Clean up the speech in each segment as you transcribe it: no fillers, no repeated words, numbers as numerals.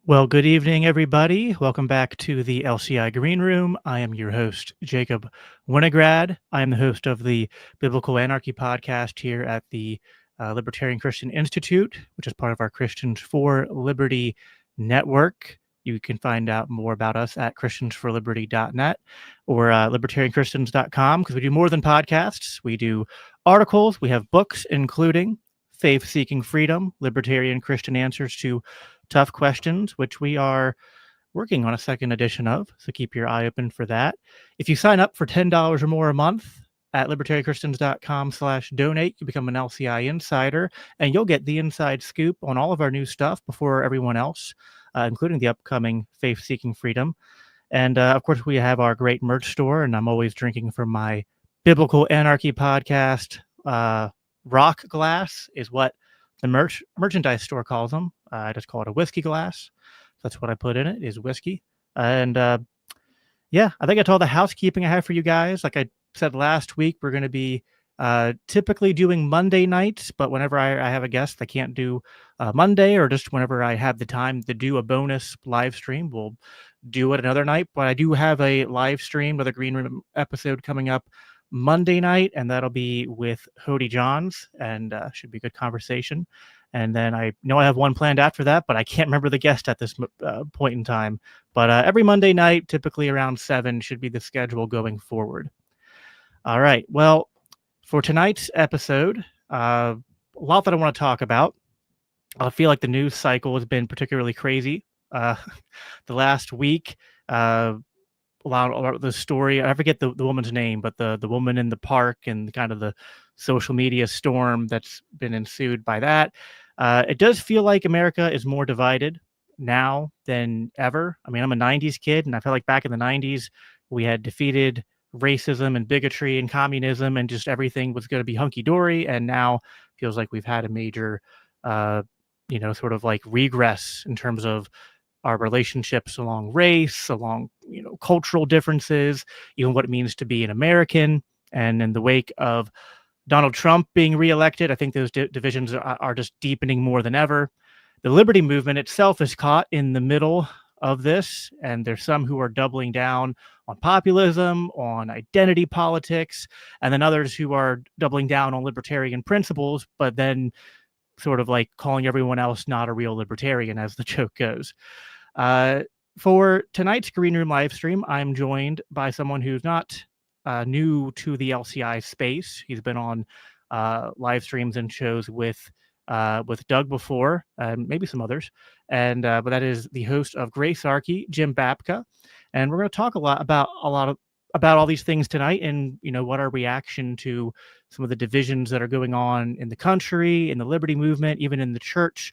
Well, good evening, everybody. Welcome back to the LCI Green Room. I am your host, Jacob Winograd. I am the host of the Biblical Anarchy podcast here at the Libertarian Christian Institute, which is part of our Christians for Liberty network. You can find out more about us at christiansforliberty.net or libertarianchristians.com because we do more than podcasts. We do articles, we have books, including Faith Seeking Freedom, Libertarian Christian Answers to Tough Questions, which we are working on a second edition of. So keep your eye open for that. If you sign up for $10 or more a month at libertarianchristians.com/donate, you become an LCI insider and you'll get the inside scoop on all of our new stuff before everyone else, including the upcoming Faith Seeking Freedom. And of course, we have our great merch store, and I'm always drinking from my Biblical Anarchy podcast. Rock glass is what the merchandise store calls them. I just call it a whiskey glass. That's what I put in it, is whiskey. And yeah, I think that's all the housekeeping I have for you guys. Like I said last week, we're going to be typically doing Monday nights, but whenever I have a guest, I can't do Monday, or just whenever I have the time to do a bonus live stream, we'll do it another night. But I do have a live stream with a Green Room episode coming up Monday night, and that'll be with Hody Johns, and should be a good conversation. And then I know I have one planned after that, but I can't remember the guest at this point in time. But every Monday night, typically around 7, should be the schedule going forward. All right. Well, for tonight's episode, a lot that I want to talk about. I feel like the news cycle has been particularly crazy. The last week, a lot of the story, I forget the woman's name, but the woman in the park and kind of the social media storm that's been ensued by that. It does feel like America is more divided now than ever. I mean, I'm a 90s kid, and I feel like back in the 90s, we had defeated racism and bigotry and communism, and just everything was going to be hunky-dory. And now feels like we've had a major, sort of like regress in terms of our relationships along race, along, cultural differences, even what it means to be an American. And in the wake of Donald Trump being reelected, I think those divisions are just deepening more than ever. The liberty movement itself is caught in the middle of this, and there's some who are doubling down on populism, on identity politics, and then others who are doubling down on libertarian principles, but then sort of like calling everyone else not a real libertarian, as the joke goes. For tonight's Green Room live stream, I'm joined by someone who's not new to the LCI space. He's been on live streams and shows with Doug before, maybe some others, and but that is the host of Gracearchy, Jim Babka, and we're going to talk about all these things tonight, and what our reaction to some of the divisions that are going on in the country, in the liberty movement, even in the church,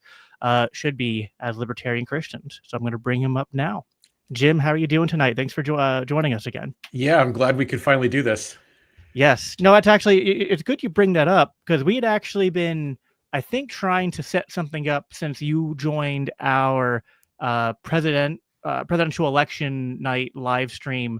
should be as libertarian Christians. So I'm going to bring him up now. Jim, how are you doing tonight? Thanks for joining us again. Yeah, I'm glad we could finally do this. Yes. No, it's good you bring that up, because we had actually been, I think, trying to set something up since you joined our presidential election night live stream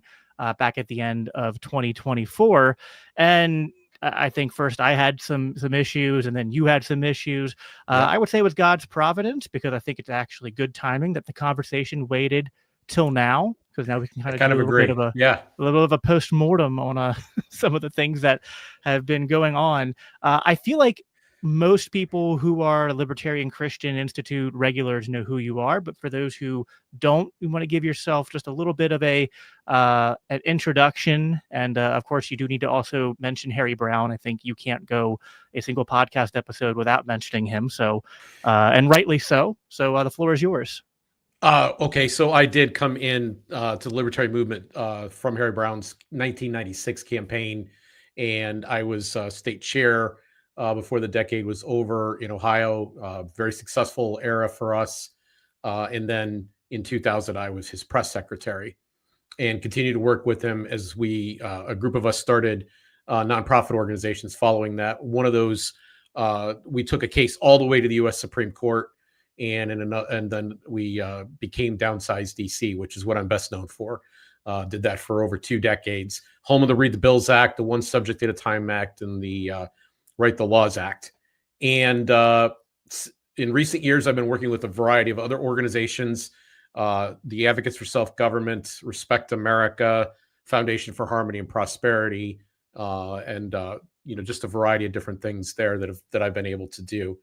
back at the end of 2024. And I think first I had some issues, and then you had some issues. I would say it was God's providence, because I think it's actually good timing that the conversation waited till now, because now we can kind of do a little bit of a post-mortem on some of the things that have been going on. I feel like most people who are Libertarian Christian Institute regulars know who you are, but for those who don't, you want to give yourself just a little bit of an introduction. And of course, you do need to also mention Harry Brown. I think you can't go a single podcast episode without mentioning him. So, and rightly so. So the floor is yours. Okay, so I did come in to the Libertarian movement from Harry Brown's 1996 campaign, and I was state chair before the decade was over in Ohio. Very successful era for us. And then in 2000, I was his press secretary, and continued to work with him as a group of us started nonprofit organizations following that. One of those, we took a case all the way to the U.S. Supreme Court. And then we became Downsize DC, which is what I'm best known for. Did that for over 2 decades. Home of the Read the Bills Act, the One Subject at a Time Act, and the Write the Laws Act. And in recent years, I've been working with a variety of other organizations the Advocates for Self-Government, Respect America, Foundation for Harmony and Prosperity, and just a variety of different things there that I've been able to do.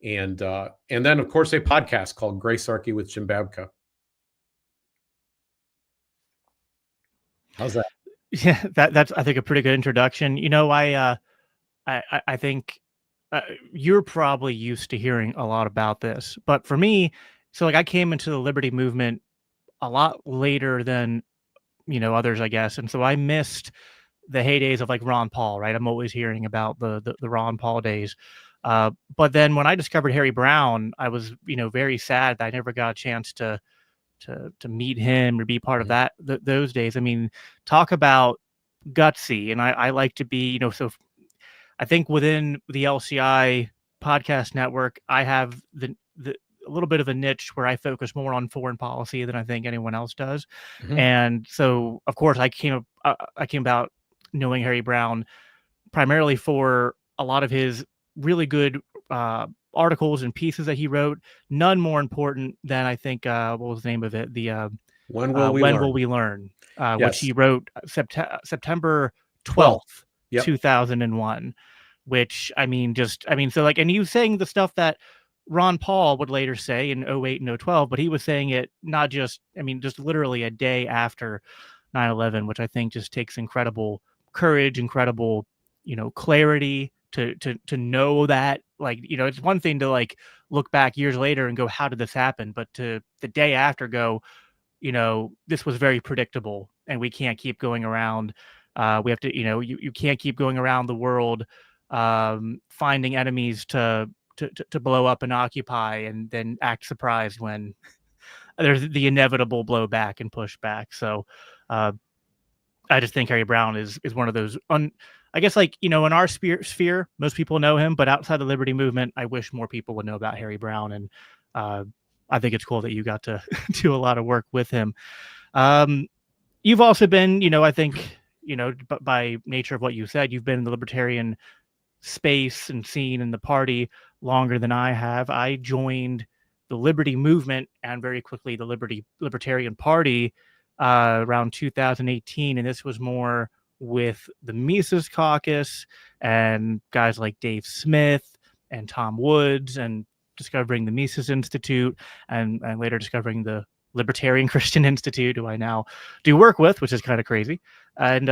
And then of course a podcast called Gracearchy with Jim Babka. How's that? Yeah, that's I think a pretty good introduction. I think uh, you're probably used to hearing a lot about this, but for me, so like I came into the liberty movement a lot later than others, I guess, and so I missed the heydays of like Ron Paul. Right, I'm always hearing about the Ron Paul days. But then when I discovered Harry Brown, I was very sad that I never got a chance to meet him or be part of Mhm. those days. I mean, talk about gutsy, and I like to be so I think within the LCI podcast network, I have the a little bit of a niche where I focus more on foreign policy than I think anyone else does. Mhm. And so, of course, I came about knowing Harry Brown primarily for a lot of his really good articles and pieces that he wrote. None more important than I think what was the name of it? The When will we When Will learn? We Learn? Which Yes. he wrote September 12. 12th, Yep. 2001. Which so like, and he was saying the stuff that Ron Paul would later say in '08 and '12, but he was saying it not just, just literally a day after 9/11, which I think just takes incredible courage, incredible, clarity to know that, like, it's one thing to like look back years later and go, how did this happen? But to the day after go, this was very predictable and we can't keep going around. We have to, you can't keep going around the world finding enemies to blow up and occupy and then act surprised when there's the inevitable blowback and pushback. So uh, I just think Harry Brown is one of those I guess, like, in our sphere, most people know him, but outside the liberty movement, I wish more people would know about Harry Brown. And uh, I think it's cool that you got to do a lot of work with him. Um, you've also been, I think, but by nature of what you said, you've been in the libertarian space and scene in the party longer than I have. I joined the Liberty Movement and very quickly the Libertarian Party around 2018, and this was more with the Mises Caucus and guys like Dave Smith and Tom Woods, and discovering the Mises Institute, and later discovering the Libertarian Christian Institute, who I now do work with, which is kind of crazy. And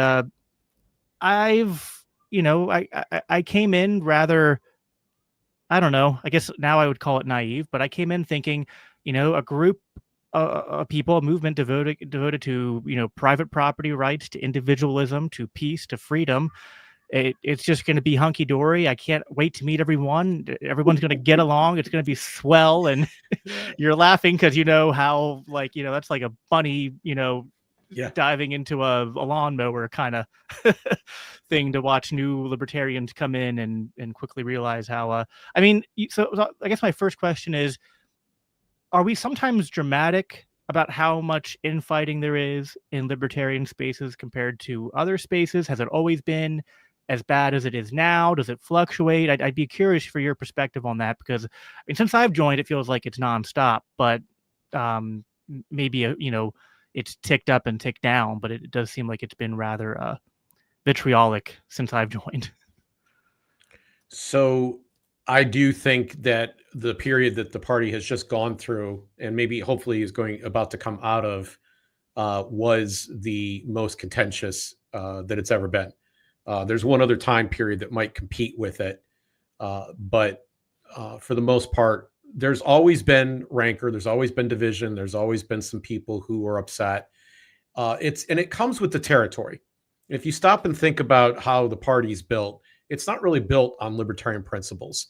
I've, I came in rather, I don't know, I guess now I would call it naive, but I came in thinking, a group of people, a movement devoted to, private property rights, to individualism, to peace, to freedom. It's just going to be hunky dory. I can't wait to meet everyone. Everyone's going to get along. It's going to be swell. And Yeah. you're laughing because you know how, like, that's like a bunny, Yeah. diving into a lawnmower kind of thing to watch new libertarians come in and quickly realize how so I guess my first question is, are we sometimes dramatic about how much infighting there is in libertarian spaces compared to other spaces? Has it always been as bad as it is now? Does it fluctuate? I'd be curious for your perspective on that, because since I've joined, it feels like it's nonstop, but maybe it's ticked up and ticked down, but it does seem like it's been rather vitriolic since I've joined. So I do think that the period that the party has just gone through, and maybe hopefully is going about to come out of, was the most contentious that it's ever been. There's one other time period that might compete with it, but for the most part, there's always been rancor, there's always been division, there's always been some people who are upset. It comes with the territory. If you stop and think about how the party is built, it's not really built on libertarian principles.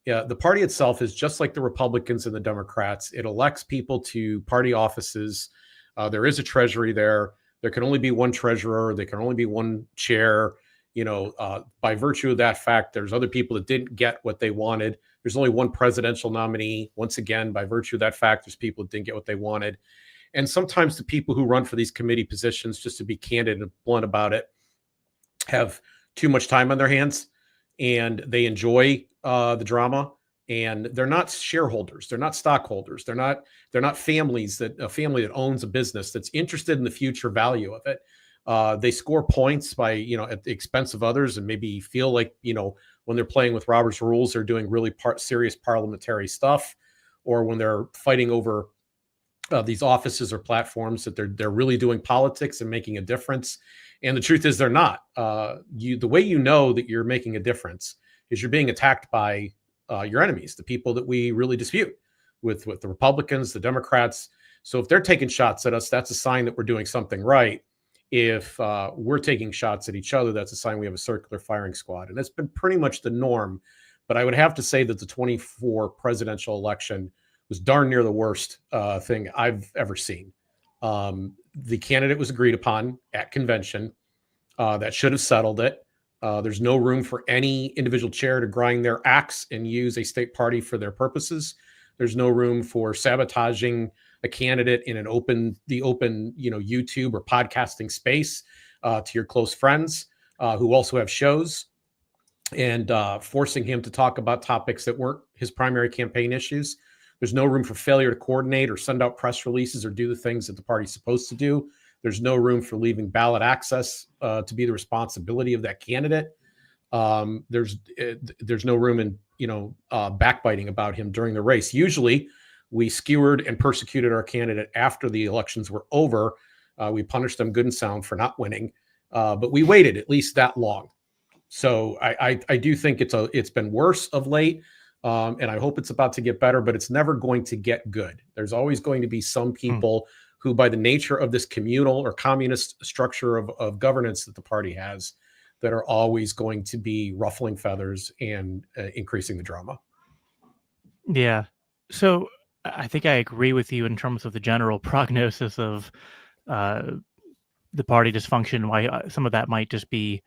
Yeah, the party itself is just like the Republicans and the Democrats. It elects people to party offices. There is a treasury there. There can only be one treasurer. There can only be one chair. By virtue of that fact, there's other people that didn't get what they wanted. There's only one presidential nominee. Once again, by virtue of that fact, there's people that didn't get what they wanted. And sometimes the people who run for these committee positions, just to be candid and blunt about it, have too much time on their hands and they enjoy the drama. and they're not shareholders, they're not stockholders, they're not families that a family that owns a business that's interested in the future value of it. They score points by, at the expense of others, and maybe feel like, when they're playing with Robert's rules, they're doing really serious parliamentary stuff, or when they're fighting over these offices or platforms, that they're really doing politics and making a difference. And the truth is, they're not. The way you know that you're making a difference is you're being attacked by your enemies, the people that we really dispute with the Republicans, the Democrats. So if they're taking shots at us, that's a sign that we're doing something right. If we're taking shots at each other, that's a sign we have a circular firing squad. And that's been pretty much the norm. But I would have to say that the 24 presidential election was darn near the worst thing I've ever seen. The candidate was agreed upon at convention. That should have settled it. There's no room for any individual chair to grind their axe and use a state party for their purposes. There's no room for sabotaging a candidate in the open, YouTube or podcasting space to your close friends who also have shows, and forcing him to talk about topics that weren't his primary campaign issues. There's no room for failure to coordinate or send out press releases or do the things that the party's supposed to do. There's no room for leaving ballot access to be the responsibility of that candidate. There's no room in backbiting about him during the race. Usually, we skewered and persecuted our candidate after the elections were over. We punished them good and sound for not winning, but we waited at least that long. So I do think it's been worse of late. And I hope it's about to get better, but it's never going to get good. There's always going to be some people who, by the nature of this communal or communist structure of governance that the party has, that are always going to be ruffling feathers and increasing the drama. Yeah. So I think I agree with you in terms of the general prognosis of the party dysfunction. Why some of that might just be,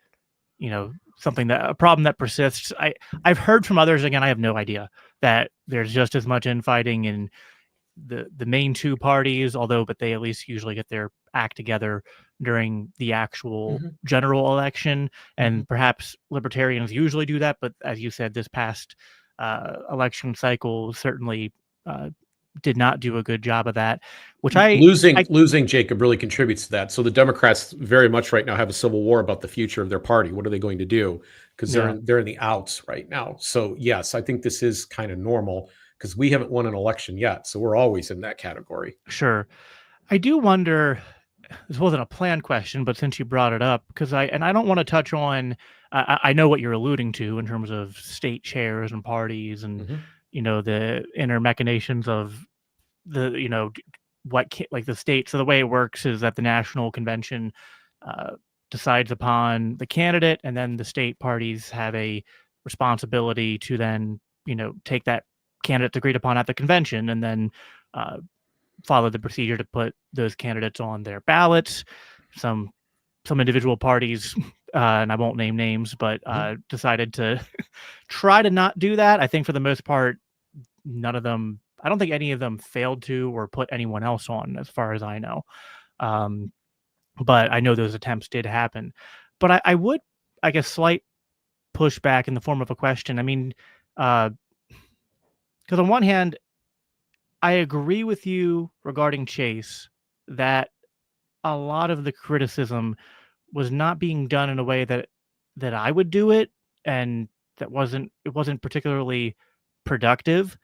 a problem that persists. I've heard from others, again, I have no idea, that there's just as much infighting in the main two parties, but they at least usually get their act together during the actual general election. And perhaps libertarians usually do that. But as you said, this past election cycle certainly did not do a good job of that, which losing Jacob really contributes to that. So the Democrats very much right now have a civil war about the future of their party. What are they going to do? Because they're in the outs right now. So yes, I think this is kind of normal because we haven't won an election yet. So we're always in that category. Sure. I do wonder, this wasn't a planned question, but since you brought it up, because I don't want to touch on, I know what you're alluding to in terms of state chairs and parties and, the inner machinations of the, like the state. So the way it works is that the national convention decides upon the candidate, and then the state parties have a responsibility to then, take that candidate agreed upon at the convention and then follow the procedure to put those candidates on their ballots. Some individual parties, and I won't name names, but decided to try to not do that. I think for the most part, none of them, I don't think any of them failed to or put anyone else on, as far as I know. But I know those attempts did happen. But I would, I guess, slight pushback in the form of a question. I mean, because on one hand, I agree with you regarding Chase that a lot of the criticism was not being done in a way that I would do it, and it wasn't particularly productive.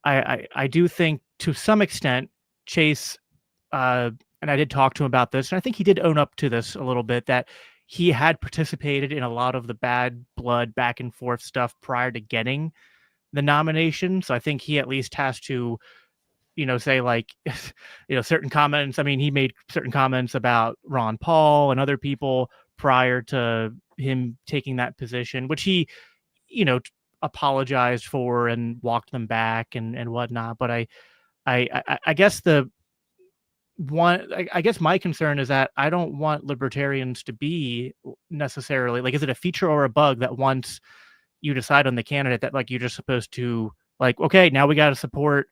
I do think to some extent Chase, and I did talk to him about this, and I think he did own up to this a little bit, that he had participated in a lot of the bad blood back and forth stuff prior to getting the nomination. So I think he at least has to, say like, certain comments. I mean, he made certain comments about Ron Paul and other people prior to him taking that position, which he, apologized for and walked them back and whatnot. But I guess I guess my concern is that I don't want libertarians to be necessarily like, is it a feature or a bug that once you decide on the candidate that like you're just supposed to like, okay, now we got to support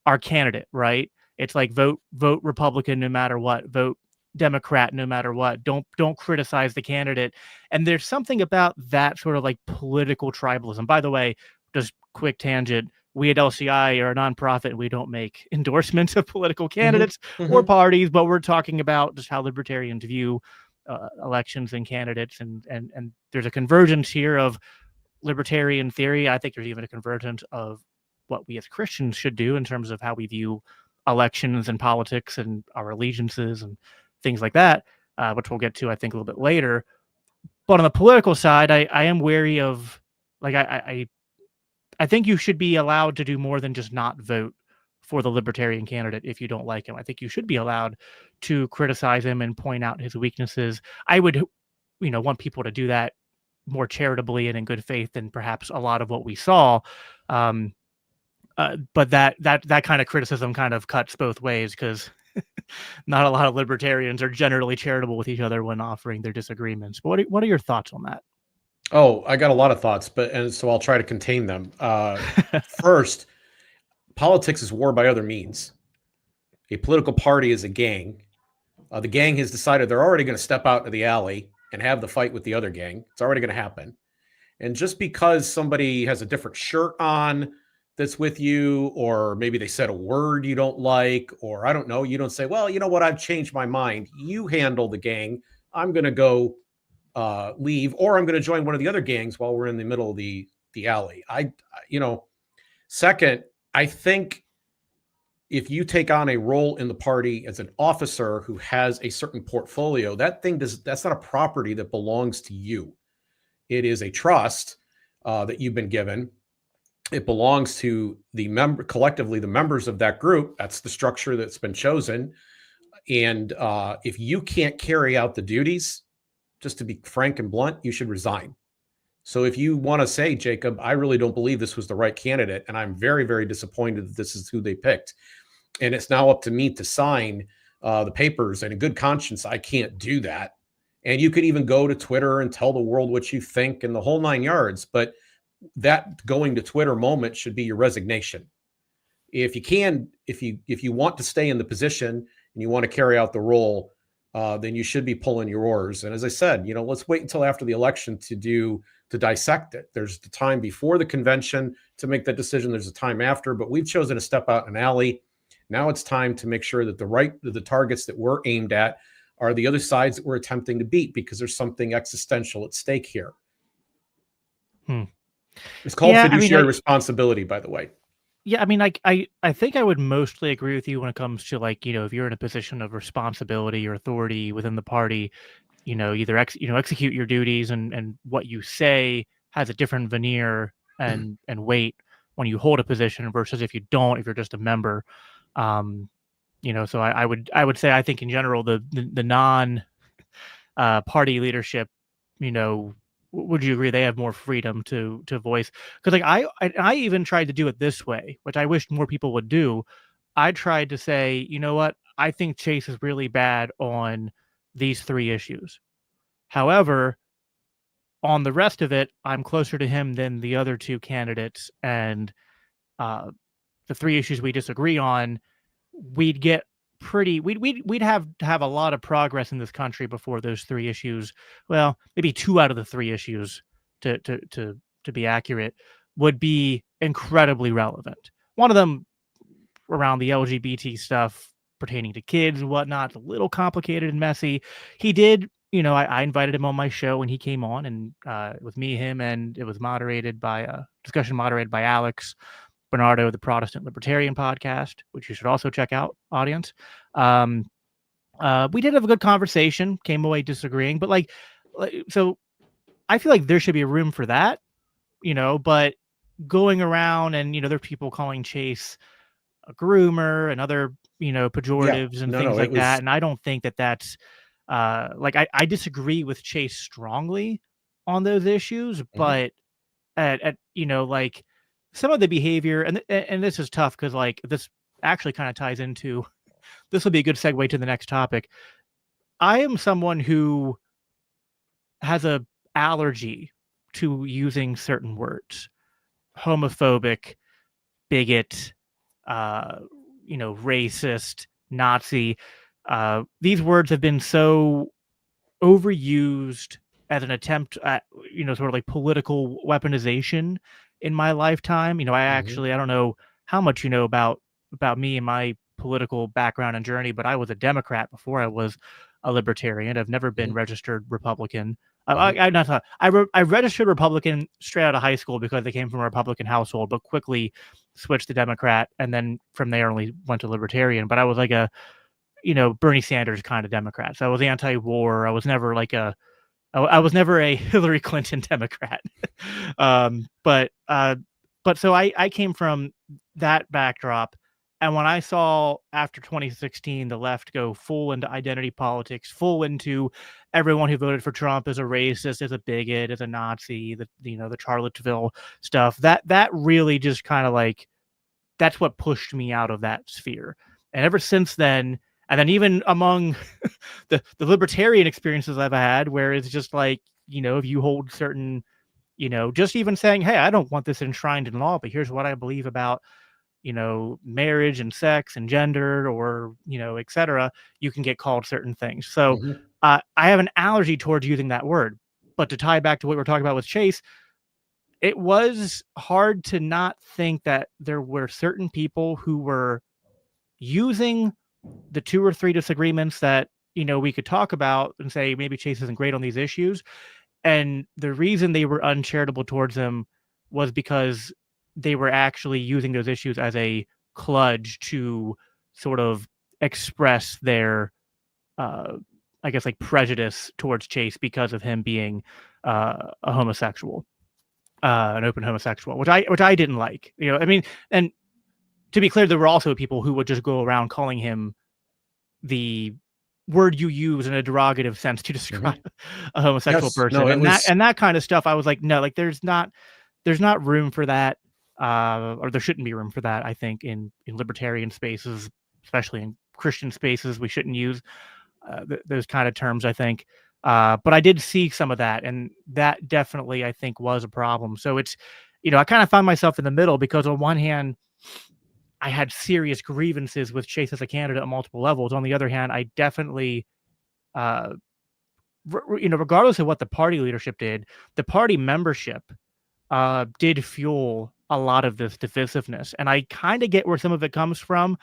our candidate, right? It's like vote Republican no matter what, vote Democrat no matter what. Don't criticize the candidate. And there's something about that sort of like political tribalism. By the way, just quick tangent. We at LCI are a nonprofit and we don't make endorsements of political Hmm. candidates or Hmm. parties, but we're talking about just how libertarians view elections and candidates, and there's a convergence here of libertarian theory. I think there's even a convergence of what we as Christians should do in terms of how we view elections and politics and our allegiances and things like that, which we'll get to, I think, a little bit later. But on the political side, I am wary of, like, I think you should be allowed to do more than just not vote for the libertarian candidate if you don't like him. I think you should be allowed to criticize him and point out his weaknesses. I would, want people to do that more charitably and in good faith than perhaps a lot of what we saw. Um, but that kind of criticism kind of cuts both ways, because not a lot of libertarians are generally charitable with each other when offering their disagreements. But what are your thoughts on Oh, I got a lot of thoughts, and so I'll try to contain them. that? First, politics is war by other means. A political party is a gang. The gang has decided they're already going to step out into the alley and have the fight with the other gang. It's already going to happen. And just because somebody has a different shirt on that's with you, or maybe they said a word you don't like, or I don't know, you don't say, well, you know what, I've changed my mind. You handle the gang. I'm going to go leave, or I'm going to join one of the other gangs while we're in the middle of the alley. You know, second, I think if you take on a role in the party as an officer who has a certain portfolio, that's not a property that belongs to you. It is a trust that you've been given. It belongs to collectively the members of that group. That's the structure that's been chosen. And if you can't carry out the duties, just to be frank and blunt, you should resign. So if you want to say, Jacob, I really don't believe this was the right candidate, and I'm very, very disappointed that this is who they picked, and it's now up to me to sign the papers, and in good conscience, I can't do that. And you could even go to Twitter and tell the world what you think and the whole nine yards. But that going to Twitter moment should be your resignation. If you want to stay in the position and you want to carry out the role, then you should be pulling your oars. And as I said, let's wait until after the election to dissect it. There's the time before the convention to make that decision. There's a time after, but we've chosen to step out in an alley. Now it's time to make sure that the targets that we're aimed at are the other sides that we're attempting to beat, because there's something existential at stake here. Hmm. It's called Yeah, I mean, fiduciary responsibility, by the way. yeah, I mean, like, I think I would mostly agree with you when it comes to, like, if you're in a position of responsibility or authority within the party, either execute your duties, and what you say has a different veneer and weight when you hold a position versus if you don't, if you're just a member. Um, so I would say, I think in general the non party leadership, you know, would you agree they have more freedom to voice? Because, like, I even tried to do it this way, which I wish more people would do. I tried to say, you know what, I think Chase is really bad on these three issues. However, on the rest of it, I'm closer to him than the other two candidates, and uh, the three issues we disagree on, we'd get we'd have a lot of progress in this country before those three issues. Well, maybe two out of the three issues, to be accurate, would be incredibly relevant. One of them, around the LGBT stuff pertaining to kids and whatnot, a little complicated and messy. He did, I invited him on my show and he came on, and with me, him, and it was moderated by a discussion moderated by Alex Bernardo, the Protestant Libertarian podcast, which you should also check out, audience. Um, we did have a good conversation, came away disagreeing, but so I feel like there should be room for that, but going around and, there are people calling Chase a groomer and other, Yeah, pejoratives and no, things no, it like that. was. And I don't think that that's, I disagree with Chase strongly on those issues, Mhm. but at like, some of the behavior, and this is tough because, like, this actually kind of ties into, this will be a good segue to the next topic. I am someone who has a allergy to using certain words: homophobic, bigot, uh, racist, Nazi. These words have been so overused as an attempt at, sort of like political weaponization in my lifetime. Hmm. I don't know how much you know about me and my political background and journey, but I was a Democrat before I was a libertarian. I've never been Hmm. registered Republican. Hmm. I registered Republican straight out of high school because I came from a Republican household, but quickly switched to Democrat, and then from there only went to Libertarian. But I was like a Bernie Sanders kind of Democrat. So I was anti-war. I was never like I was never a Hillary Clinton Democrat. But so I came from that backdrop, and when I saw after 2016 the left go full into identity politics, full into everyone who voted for Trump is a racist, is a bigot, is a Nazi, the Charlottesville stuff, that really just kind of like that's what pushed me out of that sphere. And ever since then, and then even among the libertarian experiences I've had, where it's just like, if you hold certain, just even saying, hey, I don't want this enshrined in law, but here's what I believe about, marriage and sex and gender or, et cetera, you can get called certain things. So Hmm. I have an allergy towards using that word. But to tie back to what we're talking about with Chase, it was hard to not think that there were certain people who were using the two or three disagreements that we could talk about and say maybe Chase isn't great on these issues, and the reason they were uncharitable towards him was because they were actually using those issues as a kludge to sort of express their uh I guess like prejudice towards Chase because of him being a homosexual, an open homosexual, which I didn't like. I mean, and to be clear, there were also people who would just go around calling him the word you use in a derogative sense to describe Hmm. a homosexual Yes. No, person, it and that was. and that kind of stuff. I was like, no, like there's not room for that, or there shouldn't be room for that. I think in libertarian spaces, especially in Christian spaces, we shouldn't use those kind of terms. I think, but I did see some of that, and that definitely I think was a problem. So it's, I kind of found myself in the middle because on one hand, I had serious grievances with Chase as a candidate on multiple levels. On the other hand, I definitely, uh, regardless of what the party leadership did, the party membership did fuel a lot of this divisiveness, and I kind of get where some of it comes from,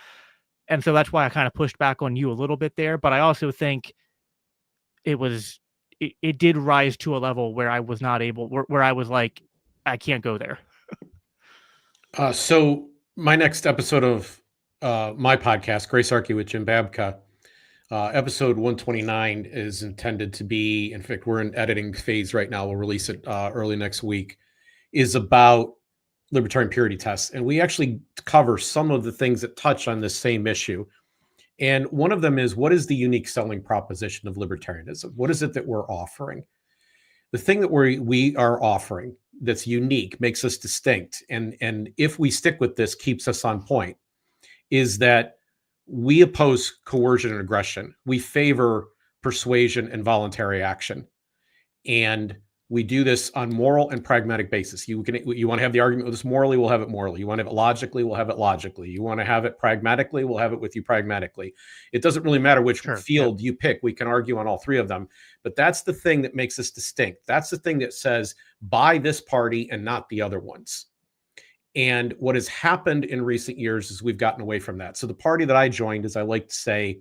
and so that's why I kind of pushed back on you a little bit there. But I also think it did rise to a level where I was not able, where I was like, I can't go there. So my next episode of my podcast, Gracearchy with Jim Babka, episode 129 is intended to be. In fact, we're in editing phase right now. We'll release it early next week. Is about libertarian purity tests, and we actually cover some of the things that touch on this same issue. And one of them is, what is the unique selling proposition of libertarianism? What is it that we're offering? The thing that we are offering that's unique, makes us distinct, and if we stick with this, keeps us on point, is that we oppose coercion and aggression. We favor persuasion and voluntary action. And we do this on moral and pragmatic basis. You want to have the argument with us morally, we'll have it morally. You want to have it logically, we'll have it logically. You want to have it pragmatically, we'll have it with you pragmatically. It doesn't really matter which Sure. Yep. field you pick. We can argue on all three of them. But that's the thing that makes us distinct. That's the thing that says buy this party and not the other ones. And what has happened in recent years is we've gotten away from that. So the party that I joined, as I like to say,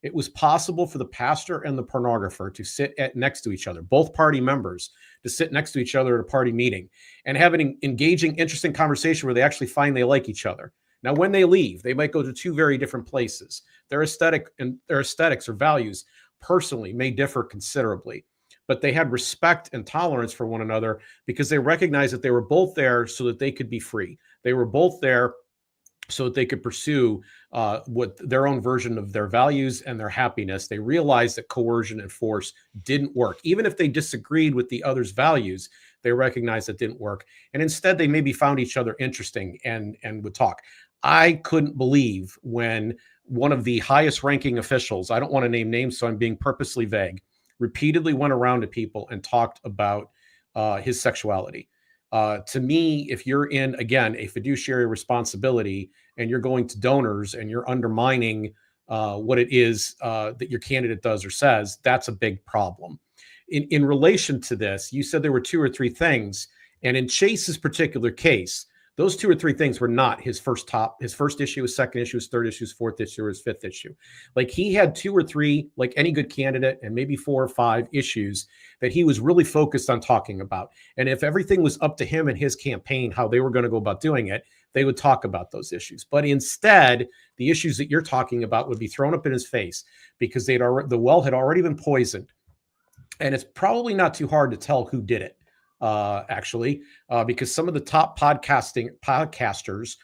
it was possible for the pastor and the pornographer to sit next to each other, both party members, to sit next to each other at a party meeting and have an engaging, interesting conversation where they actually find they like each other. Now, when they leave, they might go to two very different places. Their aesthetics or values personally may differ considerably, but they had respect and tolerance for one another because they recognized that they were both there so that they could be free. They were both there so that they could pursue what their own version of their values and their happiness. They realized that coercion and force didn't work. Even if they disagreed with the other's values, they recognized it didn't work. And instead, they maybe found each other interesting and would talk. I couldn't believe when one of the highest ranking officials, I don't want to name names, so I'm being purposely vague, repeatedly went around to people and talked about his sexuality. To me, if you're in, again, a fiduciary responsibility and you're going to donors and you're undermining what it is that your candidate does or says, that's a big problem. In relation to this, you said there were two or three things, And in Chase's particular case, those two or three things were not his first issue, his second issue, his third issue, his fourth issue, or his fifth issue. Like he had two or three, like any good candidate, and maybe 4 or 5 issues that he was really focused on talking about. And if everything was up to him and his campaign, how they were going to go about doing it, they would talk about those issues. But instead, the issues that you're talking about would be thrown up in his face because the well had already been poisoned. And it's probably not too hard to tell who did it, actually, because some of the top podcasters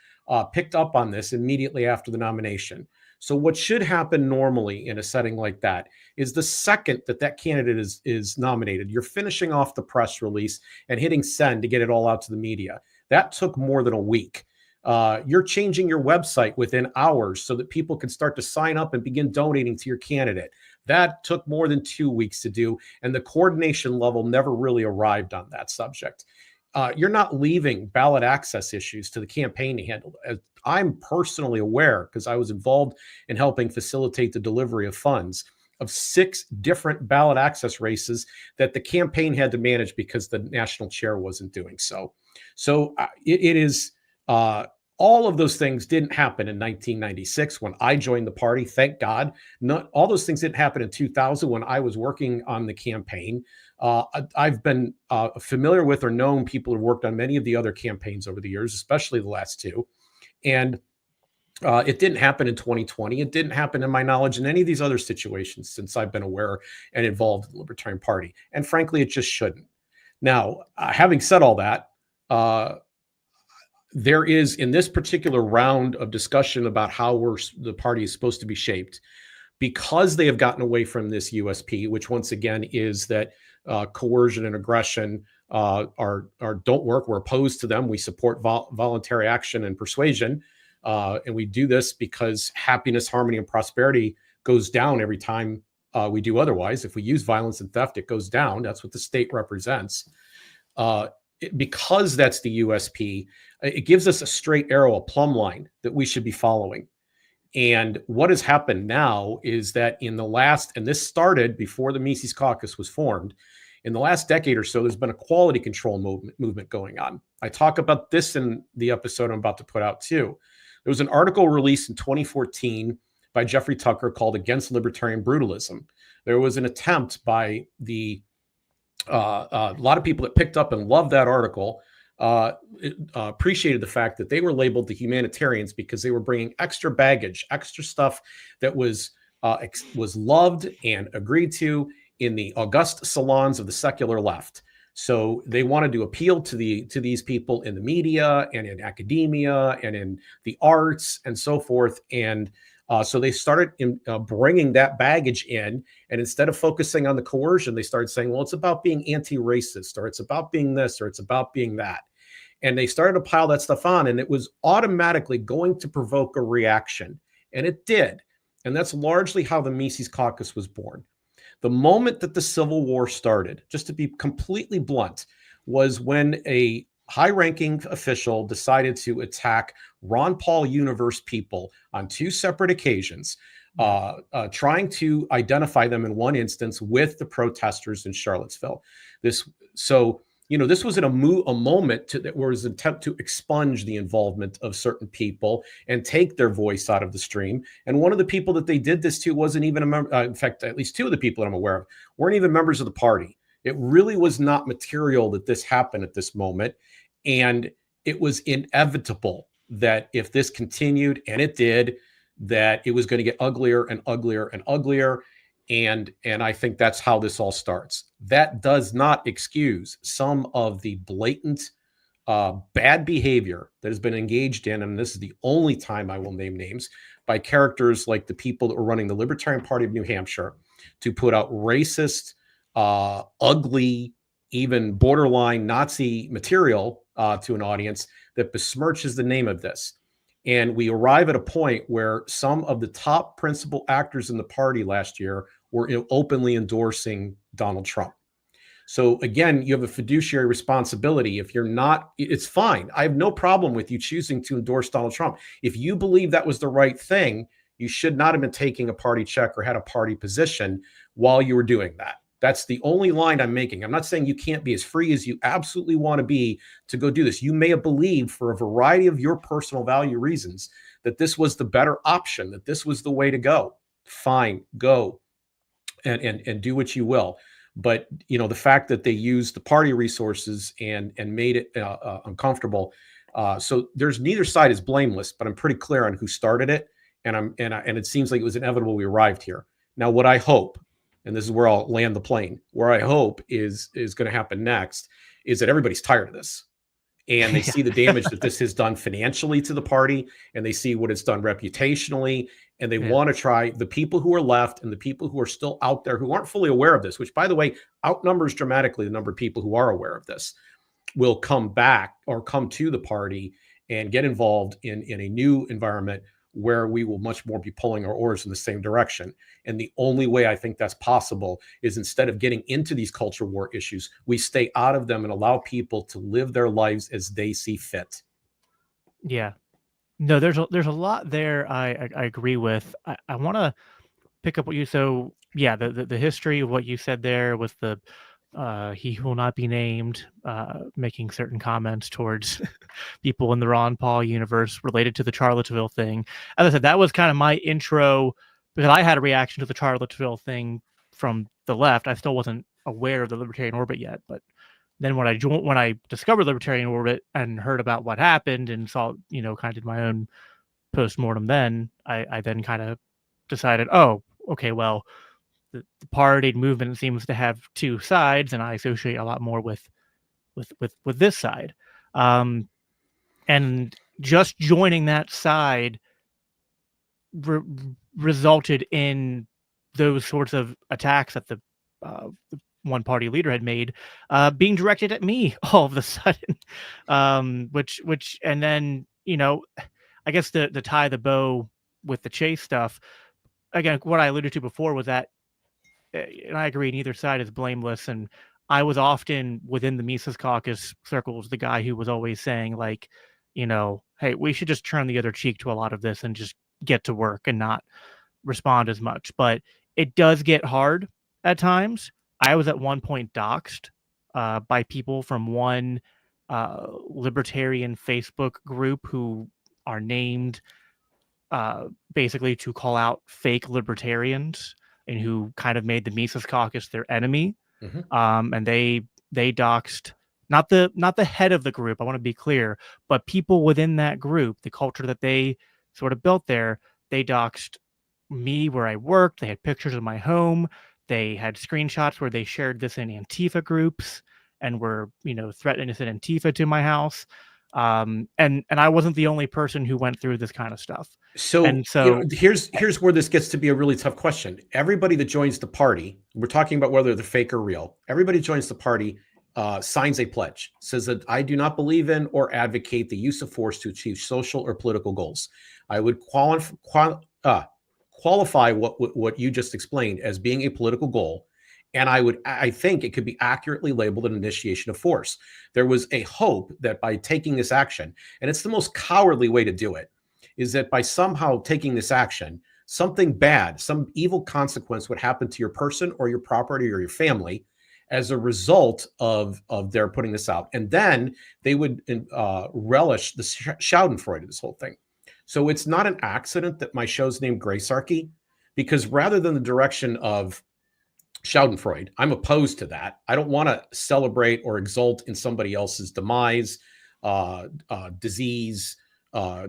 picked up on this immediately after the nomination. So what should happen normally in a setting like that is the second that candidate is nominated, you're finishing off the press release and hitting send to get it all out to the media. That took more than a week. You're changing your website within hours so that people can start to sign up and begin donating to your candidate. That took more than 2 weeks to do, and the coordination level never really arrived on that subject. You're not leaving ballot access issues to the campaign to handle. I'm personally aware, because I was involved in helping facilitate the delivery of funds, of 6 different ballot access races that the campaign had to manage because the national chair wasn't doing so. So it is all of those things didn't happen in 1996 when I joined the party. Thank God. Not all those things didn't happen in 2000 when I was working on the campaign. I've been familiar with or known people who worked on many of the other campaigns over the years, especially the last 2. And it didn't happen in 2020. It didn't happen, in my knowledge, in any of these other situations since I've been aware and involved in the Libertarian Party. And frankly, it just shouldn't. Now, having said all that, there is, in this particular round of discussion about how the party is supposed to be shaped, because they have gotten away from this USP, which once again is that coercion and aggression don't work. We're opposed to them. We support voluntary action and persuasion. And we do this because happiness, harmony, and prosperity goes down every time we do otherwise. If we use violence and theft, it goes down. That's what the state represents. Because that's the USP, it gives us a straight arrow, a plumb line that we should be following. And what has happened now is that in the last, and this started before the Mises Caucus was formed, in the last decade or so, there's been a quality control movement going on. I talk about this in the episode I'm about to put out too. There was an article released in 2014 by Jeffrey Tucker called Against Libertarian Brutalism. There was an attempt by a lot of people that picked up and loved that article appreciated the fact that they were labeled the humanitarians because they were bringing extra baggage, extra stuff that was loved and agreed to in the august salons of the secular left. So they wanted to appeal to these people in the media and in academia and in the arts and so forth. And so they started bringing that baggage in, and instead of focusing on the coercion, they started saying, well, it's about being anti-racist, or it's about being this, or it's about being that. And they started to pile that stuff on, and it was automatically going to provoke a reaction. And it did. And that's largely how the Mises Caucus was born. The moment that the Civil War started, just to be completely blunt, was when a high-ranking official decided to attack Ron Paul Universe people on 2 separate occasions, trying to identify them in one instance with the protesters in Charlottesville. This was in a moment that was an attempt to expunge the involvement of certain people and take their voice out of the stream. And one of the people that they did this to wasn't even a member. In fact, at least 2 of the people that I'm aware of weren't even members of the party. It really was not material that this happened at this moment. And it was inevitable that if this continued, and it did, that it was going to get uglier and uglier and uglier. And I think that's how this all starts. That does not excuse some of the blatant bad behavior that has been engaged in, and this is the only time I will name names, by characters like the people that were running the Libertarian Party of New Hampshire to put out racist, ugly, even borderline Nazi material to an audience that besmirches the name of this. And we arrive at a point where some of the top principal actors in the party last year were openly endorsing Donald Trump. So again, you have a fiduciary responsibility. If you're not, it's fine. I have no problem with you choosing to endorse Donald Trump. If you believe that was the right thing, you should not have been taking a party check or had a party position while you were doing that. That's the only line I'm making. I'm not saying you can't be as free as you absolutely want to be to go do this. You may have believed for a variety of your personal value reasons that this was the better option, that this was the way to go. Fine, go and do what you will. But the fact that they used the party resources and made it uncomfortable. So there's neither side is blameless, but I'm pretty clear on who started it, and it seems like it was inevitable we arrived here. Now, what I hope, and this is where I'll land the plane, where I hope is going to happen next, is that everybody's tired of this, and they see the damage that this has done financially to the party, and they see what it's done reputationally, and they want to try. The people who are left and the people who are still out there who aren't fully aware of this, which, by the way, outnumbers dramatically the number of people who are aware of this, will come back or come to the party and get involved in a new environment where we will much more be pulling our oars in the same direction. And the only way I think that's possible is, instead of getting into these culture war issues, we stay out of them and allow people to live their lives as they see fit. Yeah. No, there's a lot there I agree with. I want to pick up what you, so yeah, the history of what you said there with the he who will not be named making certain comments towards people in the Ron Paul universe related to the Charlottesville thing. As I said, that was kind of my intro, because I had a reaction to the Charlottesville thing from the left. I still wasn't aware of the Libertarian Orbit yet, but then when I discovered Libertarian Orbit and heard about what happened and saw, kind of did my own post-mortem, then I then kind of decided, oh, okay, well, the party movement seems to have two sides, and I associate a lot more with this side. And just joining that side resulted in those sorts of attacks that the one party leader had made being directed at me all of a sudden, which and then I guess to tie the bow with the Chase stuff, again, what I alluded to before was that, and I agree, neither side is blameless. And I was often within the Mises Caucus circles the guy who was always saying, like, hey, we should just turn the other cheek to a lot of this and just get to work and not respond as much. But it does get hard at times. I was at one point doxxed by people from one libertarian Facebook group who are named basically to call out fake libertarians, and who kind of made the Mises Caucus their enemy. And they doxed not the head of the group, I want to be clear, but people within that group, the culture that they sort of built there. They doxed me where I worked. They had pictures of my home. They had screenshots where they shared this in Antifa groups and were, threatening to send Antifa to my house. And I wasn't the only person who went through this kind of stuff. So, So here's where this gets to be a really tough question. Everybody that joins the party, we're talking about whether they're fake or real. Everybody joins the party, signs a pledge, says that I do not believe in or advocate the use of force to achieve social or political goals. I would qualify what you just explained as being a political goal. And I think it could be accurately labeled an initiation of force. There was a hope that by taking this action, and it's the most cowardly way to do it, is that by somehow taking this action, something bad, some evil consequence would happen to your person or your property or your family as a result of their putting this out. And then they would relish the schadenfreude of this whole thing. So it's not an accident that my show's named Gracearchy, because rather than the direction of schadenfreude, I'm opposed to that. I don't want to celebrate or exult in somebody else's demise, disease,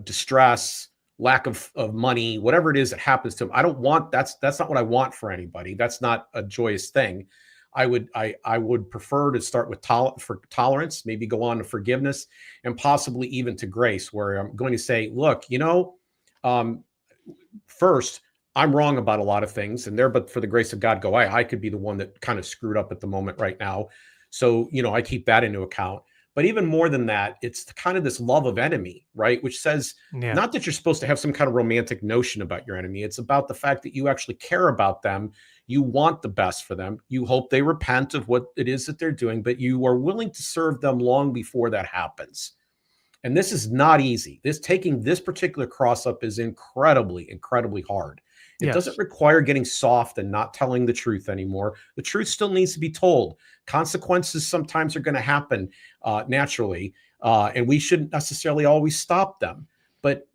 distress, lack of money, whatever it is that happens to them. I don't want, that's not what I want for anybody. That's not a joyous thing. I would prefer to start with tolerance, maybe go on to forgiveness, and possibly even to grace, where I'm going to say, look, first, I'm wrong about a lot of things, and but for the grace of God, I could be the one that kind of screwed up at the moment right now. So, I keep that into account. But even more than that, it's kind of this love of enemy, right? Which says not that you're supposed to have some kind of romantic notion about your enemy. It's about the fact that you actually care about them. You want the best for them. You hope they repent of what it is that they're doing, but you are willing to serve them long before that happens. And this is not easy. Taking this particular cross up is incredibly, incredibly hard. It doesn't Yes. require getting soft and not telling the truth anymore. The truth still needs to be told. Consequences sometimes are going to happen naturally, and we shouldn't necessarily always stop them. But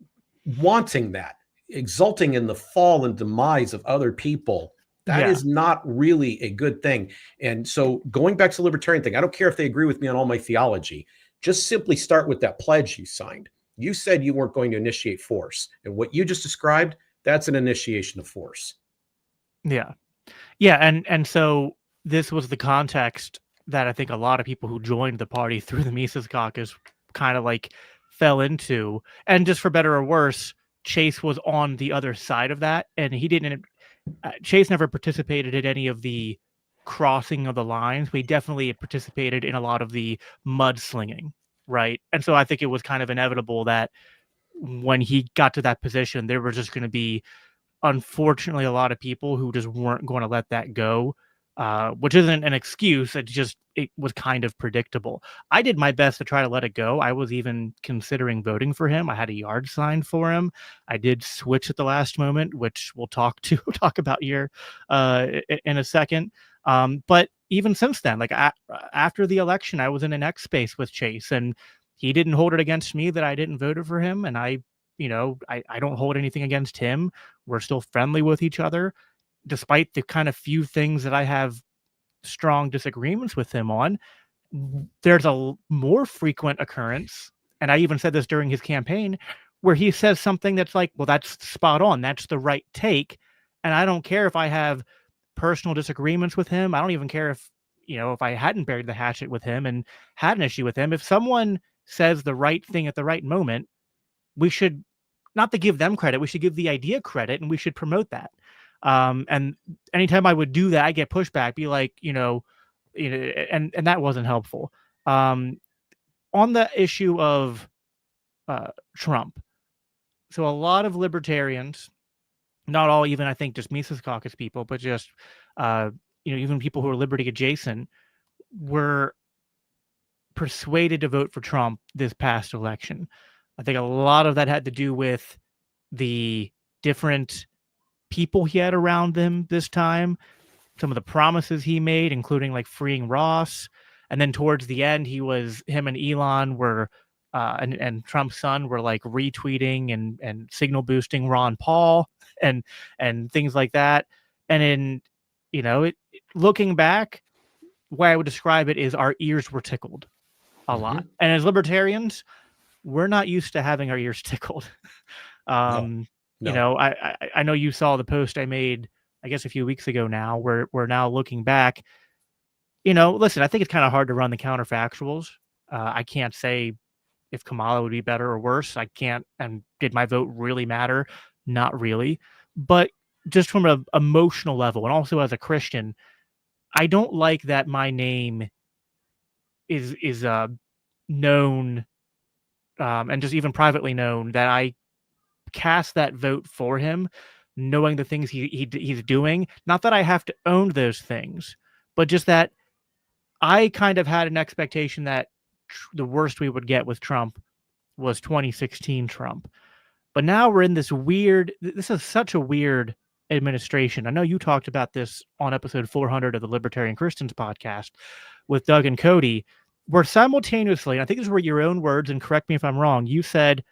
wanting that, exulting in the fall and demise of other people, that Yeah. is not really a good thing. And so, going back to the libertarian thing, I don't care if they agree with me on all my theology. Just simply start with that pledge you signed. You said you weren't going to initiate force. And what you just described, that's an initiation of force. Yeah. Yeah, and so this was the context that I think a lot of people who joined the party through the Mises Caucus kind of like fell into. And just for better or worse, Chase was on the other side of that, and he didn't. Chase never participated in any of the crossing of the lines. But he definitely participated in a lot of the mudslinging, right? And so I think it was kind of inevitable that when he got to that position, there was just going to be, unfortunately, a lot of people who just weren't going to let that go, which isn't an excuse. It was kind of predictable. I did my best to try to let it go. I was even considering voting for him. I had a yard sign for him. I did switch at the last moment, which we'll talk about here in a second. But even since then, like after the election, I was in an X space with Chase, and he didn't hold it against me that I didn't vote for him, and I don't hold anything against him. We're still friendly with each other, despite the kind of few things that I have strong disagreements with him on. There's a more frequent occurrence, and I even said this during his campaign, where he says something that's like, well, that's spot on. That's the right take. And I don't care if I have personal disagreements with him. I don't even care if I hadn't buried the hatchet with him and had an issue with him. If someone says the right thing at the right moment, we should not to give them credit, we should give the idea credit, and we should promote that. And anytime I would do that, I get pushback, be like, and that wasn't helpful. On the issue of Trump, so a lot of libertarians, not all, even I think just Mises Caucus people, but just even people who are liberty adjacent, were persuaded to vote for Trump this past election. I think a lot of that had to do with the different people he had around him this time, some of the promises he made, including like freeing Ross. And then towards the end, him and Elon were, and Trump's son were like retweeting and signal boosting Ron Paul and things like that. And in, looking back, the way I would describe it is our ears were tickled a lot. Mhm. And as libertarians, we're not used to having our ears tickled. No, um, no. I know you saw the post I made, I guess a few weeks ago now, where we're now looking back. Listen, I think it's kind of hard to run the counterfactuals. I can't say if Kamala would be better or worse. I can't. And did my vote really matter? Not really. But just from an emotional level, and also as a Christian, I don't like that my name is known, and just even privately known, that I cast that vote for him, knowing the things he's doing. Not that I have to own those things, but just that I kind of had an expectation that the worst we would get with Trump was 2016 Trump. But now we're in this weird. This is such a weird administration. I know you talked about this on episode 400 of the Libertarian Christians podcast with Doug and Cody, where simultaneously, and I think these were your own words, and correct me if I'm wrong, you said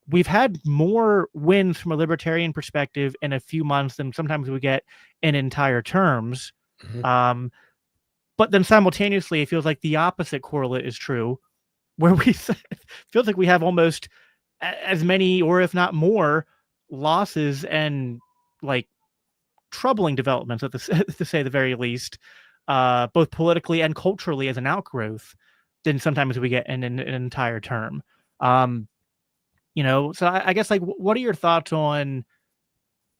we've had more wins from a libertarian perspective in a few months than sometimes we get in entire terms. Mhm. Um, but then simultaneously, it feels like the opposite correlate is true, where feels like we have almost as many, or if not more, losses and like troubling developments, to say the very least, both politically and culturally as an outgrowth, than sometimes we get in an entire term. Um, so I guess, like, what are your thoughts on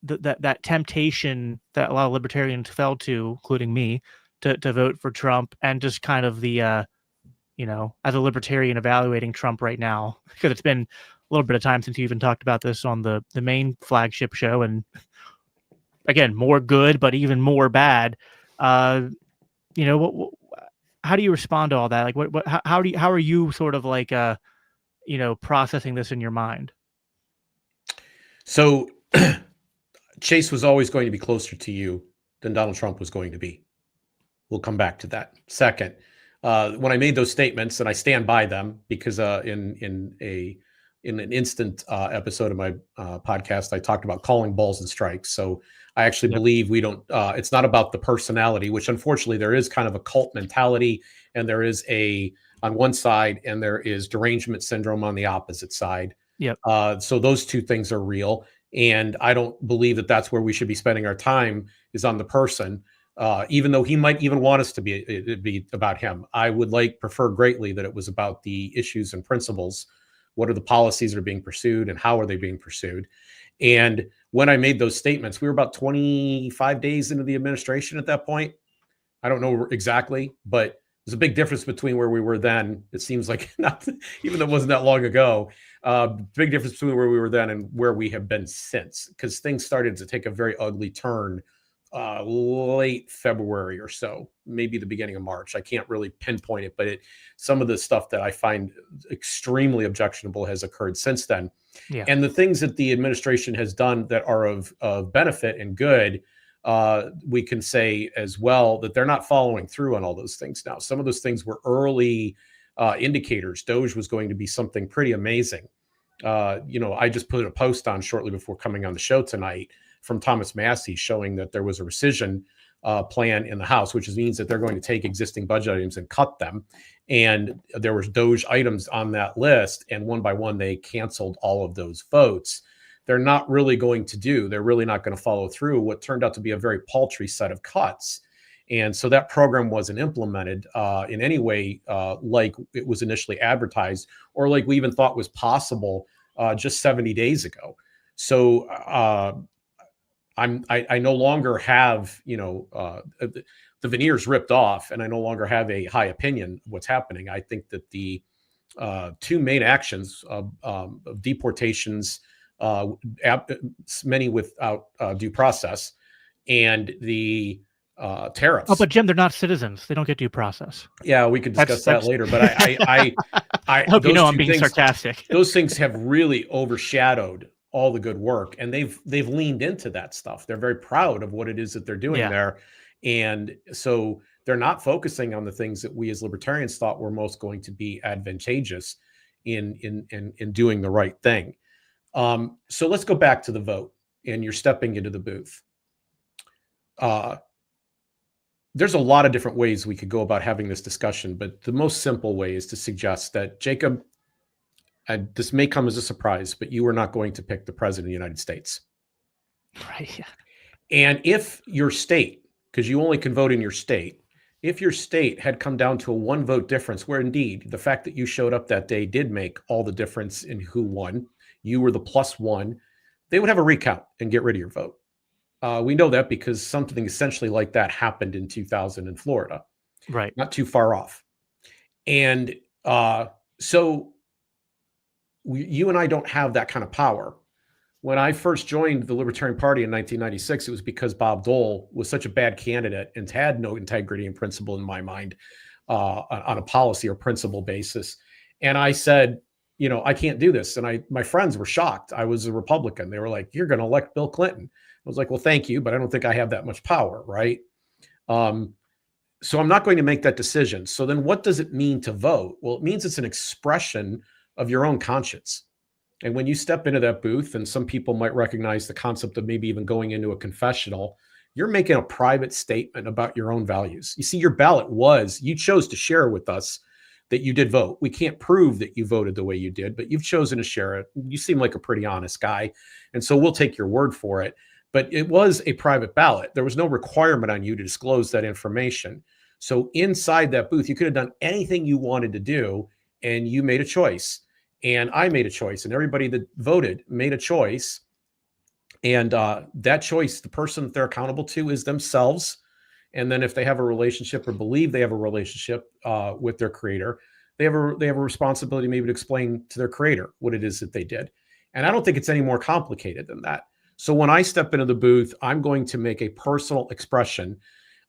that temptation that a lot of libertarians fell to, including me, to vote for Trump, and just kind of the as a libertarian evaluating Trump right now, because it's been a little bit of time since you even talked about this on the main flagship show, and again, more good, but even more bad. Uh, what how do you respond to all that? Like, how are you sort of like processing this in your mind? So Chase was always going to be closer to you than Donald Trump was going to be. We'll come back to that. Second, when I made those statements, and I stand by them, because in an instant episode of my podcast, I talked about calling balls and strikes. So I actually believe we don't. It's not about the personality, which unfortunately there is kind of a cult mentality, and there is on one side, and there is derangement syndrome on the opposite side. Yep. So those two things are real, and I don't believe that that's where we should be spending our time, is on the person. Even though he might even want us to be about him, I would prefer greatly that it was about the issues and principles. What are the policies that are being pursued, and how are they being pursued? And when I made those statements, we were about 25 days into the administration at that point. I don't know exactly, but there's a big difference between where we were then. It seems like, not even though it wasn't that long ago, big difference between where we were then and where we have been since, because things started to take a very ugly turn late February or so, maybe the beginning of March. I can't really pinpoint it, but some of the stuff that I find extremely objectionable has occurred since then. Yeah. And the things that the administration has done that are of benefit and good, we can say as well that they're not following through on all those things now. Some of those things were early indicators. Doge was going to be something pretty amazing. I just put a post on shortly before coming on the show tonight from Thomas Massey showing that there was a rescission plan in the House, which means that they're going to take existing budget items and cut them. And there was Doge items on that list, and one by one, they canceled all of those votes. They're not really going to follow through what turned out to be a very paltry set of cuts. And so that program wasn't implemented in any way like it was initially advertised, or like we even thought was possible just 70 days ago. So I no longer have, the veneers ripped off, and I no longer have a high opinion of what's happening. I think that the two main actions of deportations, many without due process, and the tariffs. Oh, but Jim, they're not citizens. They don't get due process. Yeah, we could discuss that later. But I hope you know I'm being sarcastic. Those things have really overshadowed all the good work, and they've leaned into that stuff. They're very proud of what it is that they're doing there, and so they're not focusing on the things that we as libertarians thought were most going to be advantageous in doing the right thing. So let's go back to the vote, and you're stepping into the booth. There's a lot of different ways we could go about having this discussion, but the most simple way is to suggest that, Jacob, this may come as a surprise, but you are not going to pick the president of the United States. Right. Yeah. And if your state, because you only can vote in your state, if your state had come down to a one vote difference, where indeed the fact that you showed up that day did make all the difference in who won, you were the +1, they would have a recount and get rid of your vote. We know that because something essentially like that happened in 2000 in Florida. Right. Not too far off. And so you and I don't have that kind of power. When I first joined the Libertarian Party in 1996, it was because Bob Dole was such a bad candidate and had no integrity and principle in my mind on a policy or principle basis. And I said, I can't do this. And my friends were shocked. I was a Republican. They were like, you're going to elect Bill Clinton. I was like, well, thank you, but I don't think I have that much power, right? So I'm not going to make that decision. So then what does it mean to vote? Well, it means it's an expression of your own conscience. And when you step into that booth, and some people might recognize the concept of maybe even going into a confessional, you're making a private statement about your own values. You see, your ballot you chose to share with us that you did vote. We can't prove that you voted the way you did, but you've chosen to share it. You seem like a pretty honest guy. And so we'll take your word for it. But it was a private ballot. There was no requirement on you to disclose that information. So inside that booth, you could have done anything you wanted to do, and you made a choice. And I made a choice, and everybody that voted made a choice. And that choice, the person that they're accountable to is themselves. And then if they have a relationship or believe they have a relationship with their creator, they have a responsibility maybe to explain to their creator what it is that they did. And I don't think it's any more complicated than that. So when I step into the booth, I'm going to make a personal expression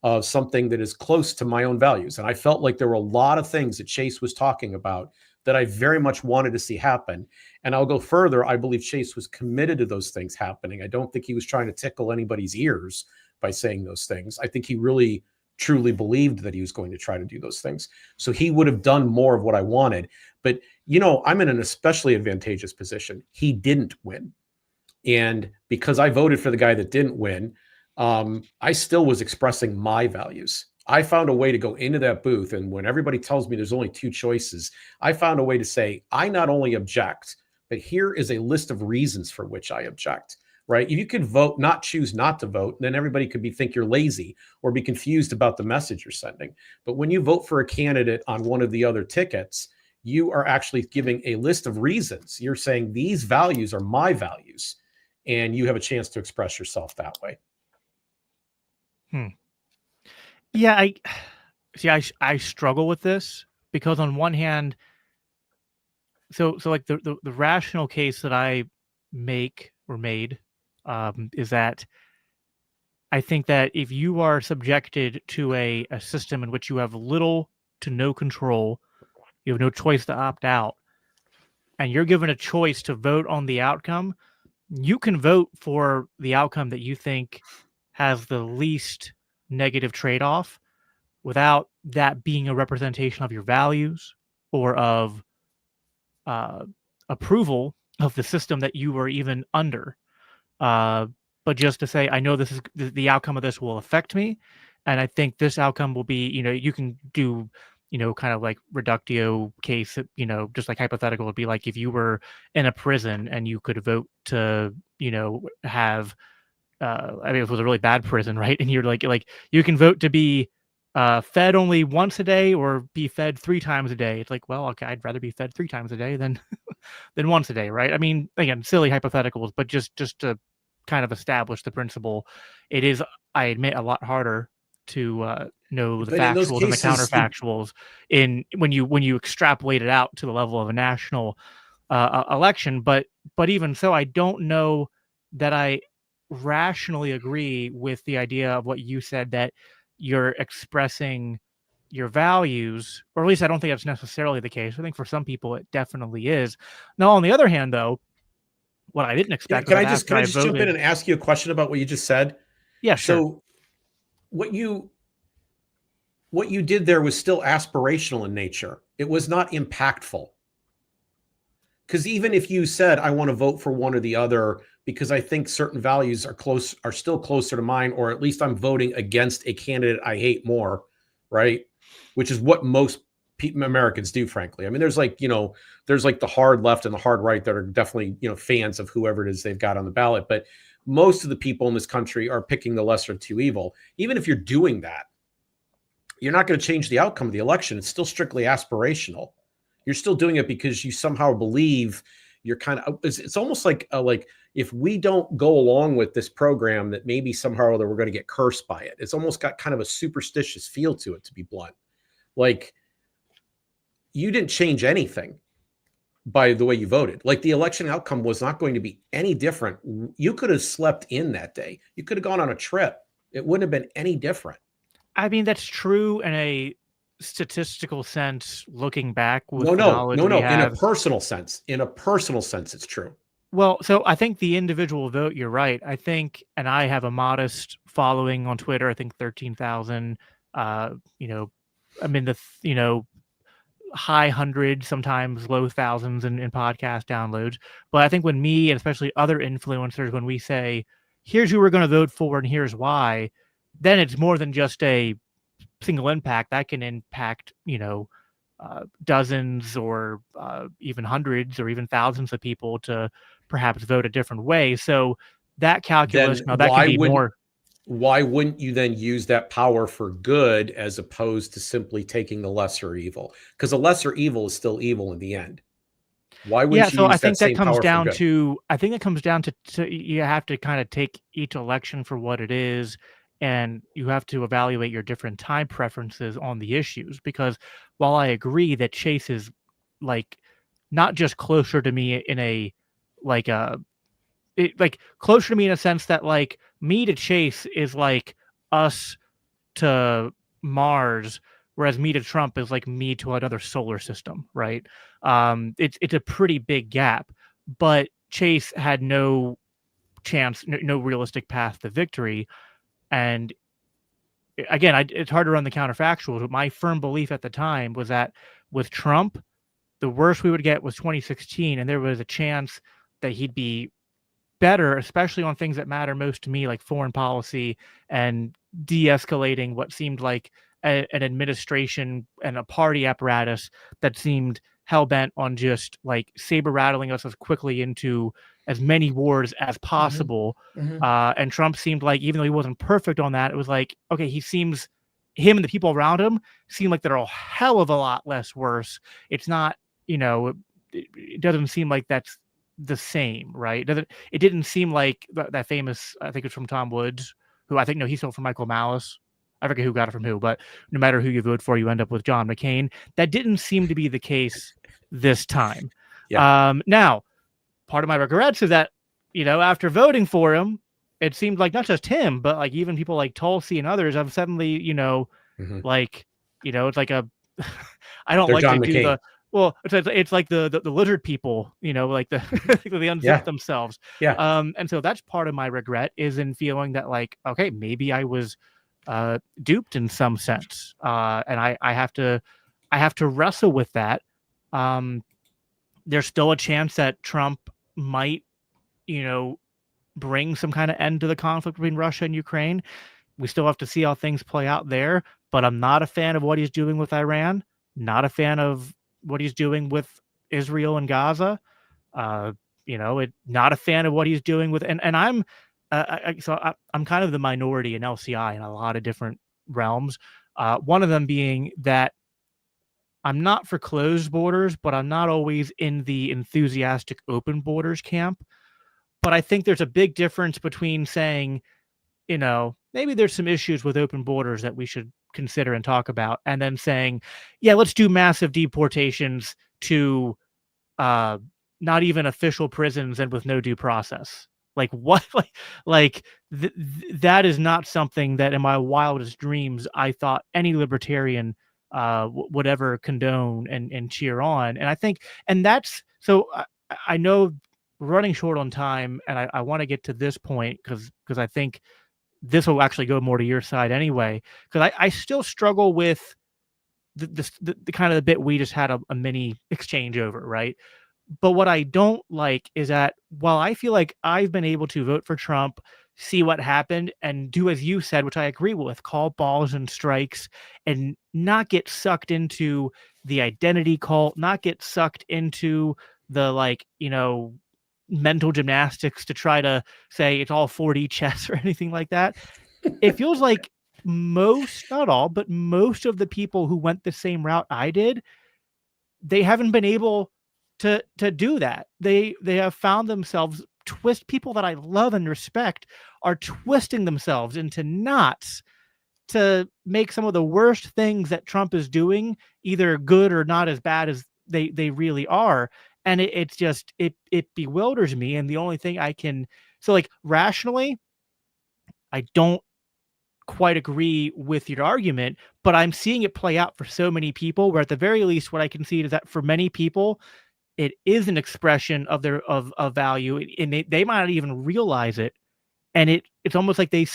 of something that is close to my own values. And I felt like there were a lot of things that Chase was talking about that I very much wanted to see happen. And I'll go further. I believe Chase was committed to those things happening. I don't think he was trying to tickle anybody's ears by saying those things. I think he really truly believed that he was going to try to do those things. So he would have done more of what I wanted. But, I'm in an especially advantageous position. He didn't win. And because I voted for the guy that didn't win, I still was expressing my values. I found a way to go into that booth. And when everybody tells me there's only two choices, I found a way to say, I not only object, but here is a list of reasons for which I object. Right? You could vote, choose not to vote, and then everybody could think you're lazy or be confused about the message you're sending. But when you vote for a candidate on one of the other tickets, you are actually giving a list of reasons. You're saying these values are my values, and you have a chance to express yourself that way. Yeah, I struggle with this because on one hand, so like the rational case that I make or made is that I think that if you are subjected to a system in which you have little to no control, you have no choice to opt out, and you're given a choice to vote on the outcome, you can vote for the outcome that you think has the least negative trade-off without that being a representation of your values or of uh, approval of the system that you were even under. But just to say, I know this is the outcome of this will affect me, and I think this outcome will be, you can do, kind of like reductio case, just like hypothetical would be like if you were in a prison and you could vote to, have, I mean, it was a really bad prison, right? And you're like you can vote to be fed only once a day or be fed 3 times a day. It's like, well, okay, I'd rather be fed 3 times a day than than once a day, right? I mean, again, silly hypotheticals, but just to kind of establish the principle, it is, I admit, a lot harder to know the But in those factuals and the cases, counterfactuals in when you extrapolate it out to the level of a national election. But even so, I don't know that I rationally agree with the idea of what you said, that you're expressing your values, or at least I don't think that's necessarily the case. I think for some people it definitely is. Now, on the other hand, though, what I didn't expect was can that I just after can I I just jump in voted, and ask you a question about what you just said? yeah, sure. So what you did there was still aspirational in nature. It was not impactful. Because even if you said I want to vote for one or the other because I think certain values are still closer to mine, or at least I'm voting against a candidate I hate more, right? Which is what most Americans do, frankly. I mean, there's there's like the hard left and the hard right that are definitely fans of whoever it is they've got on the ballot, but most of the people in this country are picking the lesser of two evil. Even if you're doing that, you're not going to change the outcome of the election. It's still strictly aspirational. You're still doing it because you somehow believe you're kind of. It's almost like if we don't go along with this program, that maybe somehow or other we're going to get cursed by it. It's almost got kind of a superstitious feel to it, to be blunt. Like, you didn't change anything by the way you voted. Like, the election outcome was not going to be any different. You could have slept in that day. You could have gone on a trip. It wouldn't have been any different. I mean, that's true in a statistical sense, looking back with No, the no, knowledge no, we no. have. In a personal sense, it's true. Well, so I think the individual vote, you're right. I think, and I have a modest following on Twitter, I think 13,000, uh, you know, I'm in the, high hundreds, sometimes low thousands in podcast downloads. But I think when me and especially other influencers, when we say, here's who we're going to vote for and here's why, then it's more than just a single impact. That can impact, dozens or even hundreds or even thousands of people to perhaps vote a different way. So that calculus, Then now that can be more. why wouldn't you then use that power for good as opposed to simply taking the lesser evil? Because a lesser evil is still evil in the end. Why Yeah, wouldn't you so I use that think that same comes power for down good? to you have to kind of take each election for what it is, and you have to evaluate your different time preferences on the issues. Because while I agree that Chase is like not just closer to me in a like a like closer to me in a sense that like me to Chase is like us to Mars, whereas me to Trump is like me to another solar system, right? It's a pretty big gap, but Chase had no chance, no realistic path to victory. And again, it's hard to run the counterfactuals, but my firm belief at the time was that with Trump, the worst we would get was 2016, and there was a chance that he'd be better, especially on things that matter most to me, like foreign policy and de-escalating what seemed like an administration and a party apparatus that seemed hell-bent on just like saber rattling us as quickly into as many wars as Mhm. possible. Mhm. And Trump seemed like, even though he wasn't perfect on that, it was like, okay, him and the people around him seem like they're a hell of a lot less worse. It's not, it doesn't seem like that's the same, right? It didn't seem like that famous, I think it's from Tom Woods, who I think, no, he stole from Michael Malice. I forget who got it from who, but no matter who you vote for, you end up with John McCain. That didn't seem to be the case this time. Yeah. Now, part of my regrets is that, after voting for him, it seemed like not just him, but like even people like Tulsi and others have suddenly, Mhm. like, it's like a, I don't They're like to John do McCain. the, well, it's like the lizard people, like the Mhm. they unzip Yeah. themselves. Yeah. And so that's part of my regret, is in feeling that like, okay, maybe I was duped in some sense. And I have to wrestle with that. Um, there's still a chance that Trump might, you know, bring some kind of end to the conflict between Russia and Ukraine. We still have to see how things play out there, but I'm not a fan of what he's doing with Iran, not a fan of what he's doing with Israel and Gaza. Uh, not a fan of what he's doing with, and I'm, I'm kind of the minority in LCI in a lot of different realms. One of them being that I'm not for closed borders, but I'm not always in the enthusiastic open borders camp. But I think there's a big difference between saying, maybe there's some issues with open borders that we should consider and talk about, and then saying, yeah, let's do massive deportations to uh, not even official prisons and with no due process. Like what? That is not something that in my wildest dreams I thought any libertarian would ever condone and cheer on. And I think, and that's so. I know we're running short on time, and I want to get to this point because I think this will actually go more to your side anyway. Because I still struggle with the kind of the bit we just had a mini exchange over, right? But what I don't like is that while I feel like I've been able to vote for Trump, see what happened, and do as you said, which I agree with, call balls and strikes, and not get sucked into the identity cult, not get sucked into the mental gymnastics to try to say it's all 4D chess or anything like that. It feels like most, not all, but most of the people who went the same route I did, they haven't been able to do that. They have found themselves people that I love and respect are twisting themselves into knots to make some of the worst things that Trump is doing either good or not as bad as they really are. And it's just it bewilders me. And the only thing I can, so like rationally, I don't quite agree with your argument, but I'm seeing it play out for so many people where at the very least what I can see is that for many people it is an expression of their of value, and they might not even realize it. And it's almost like they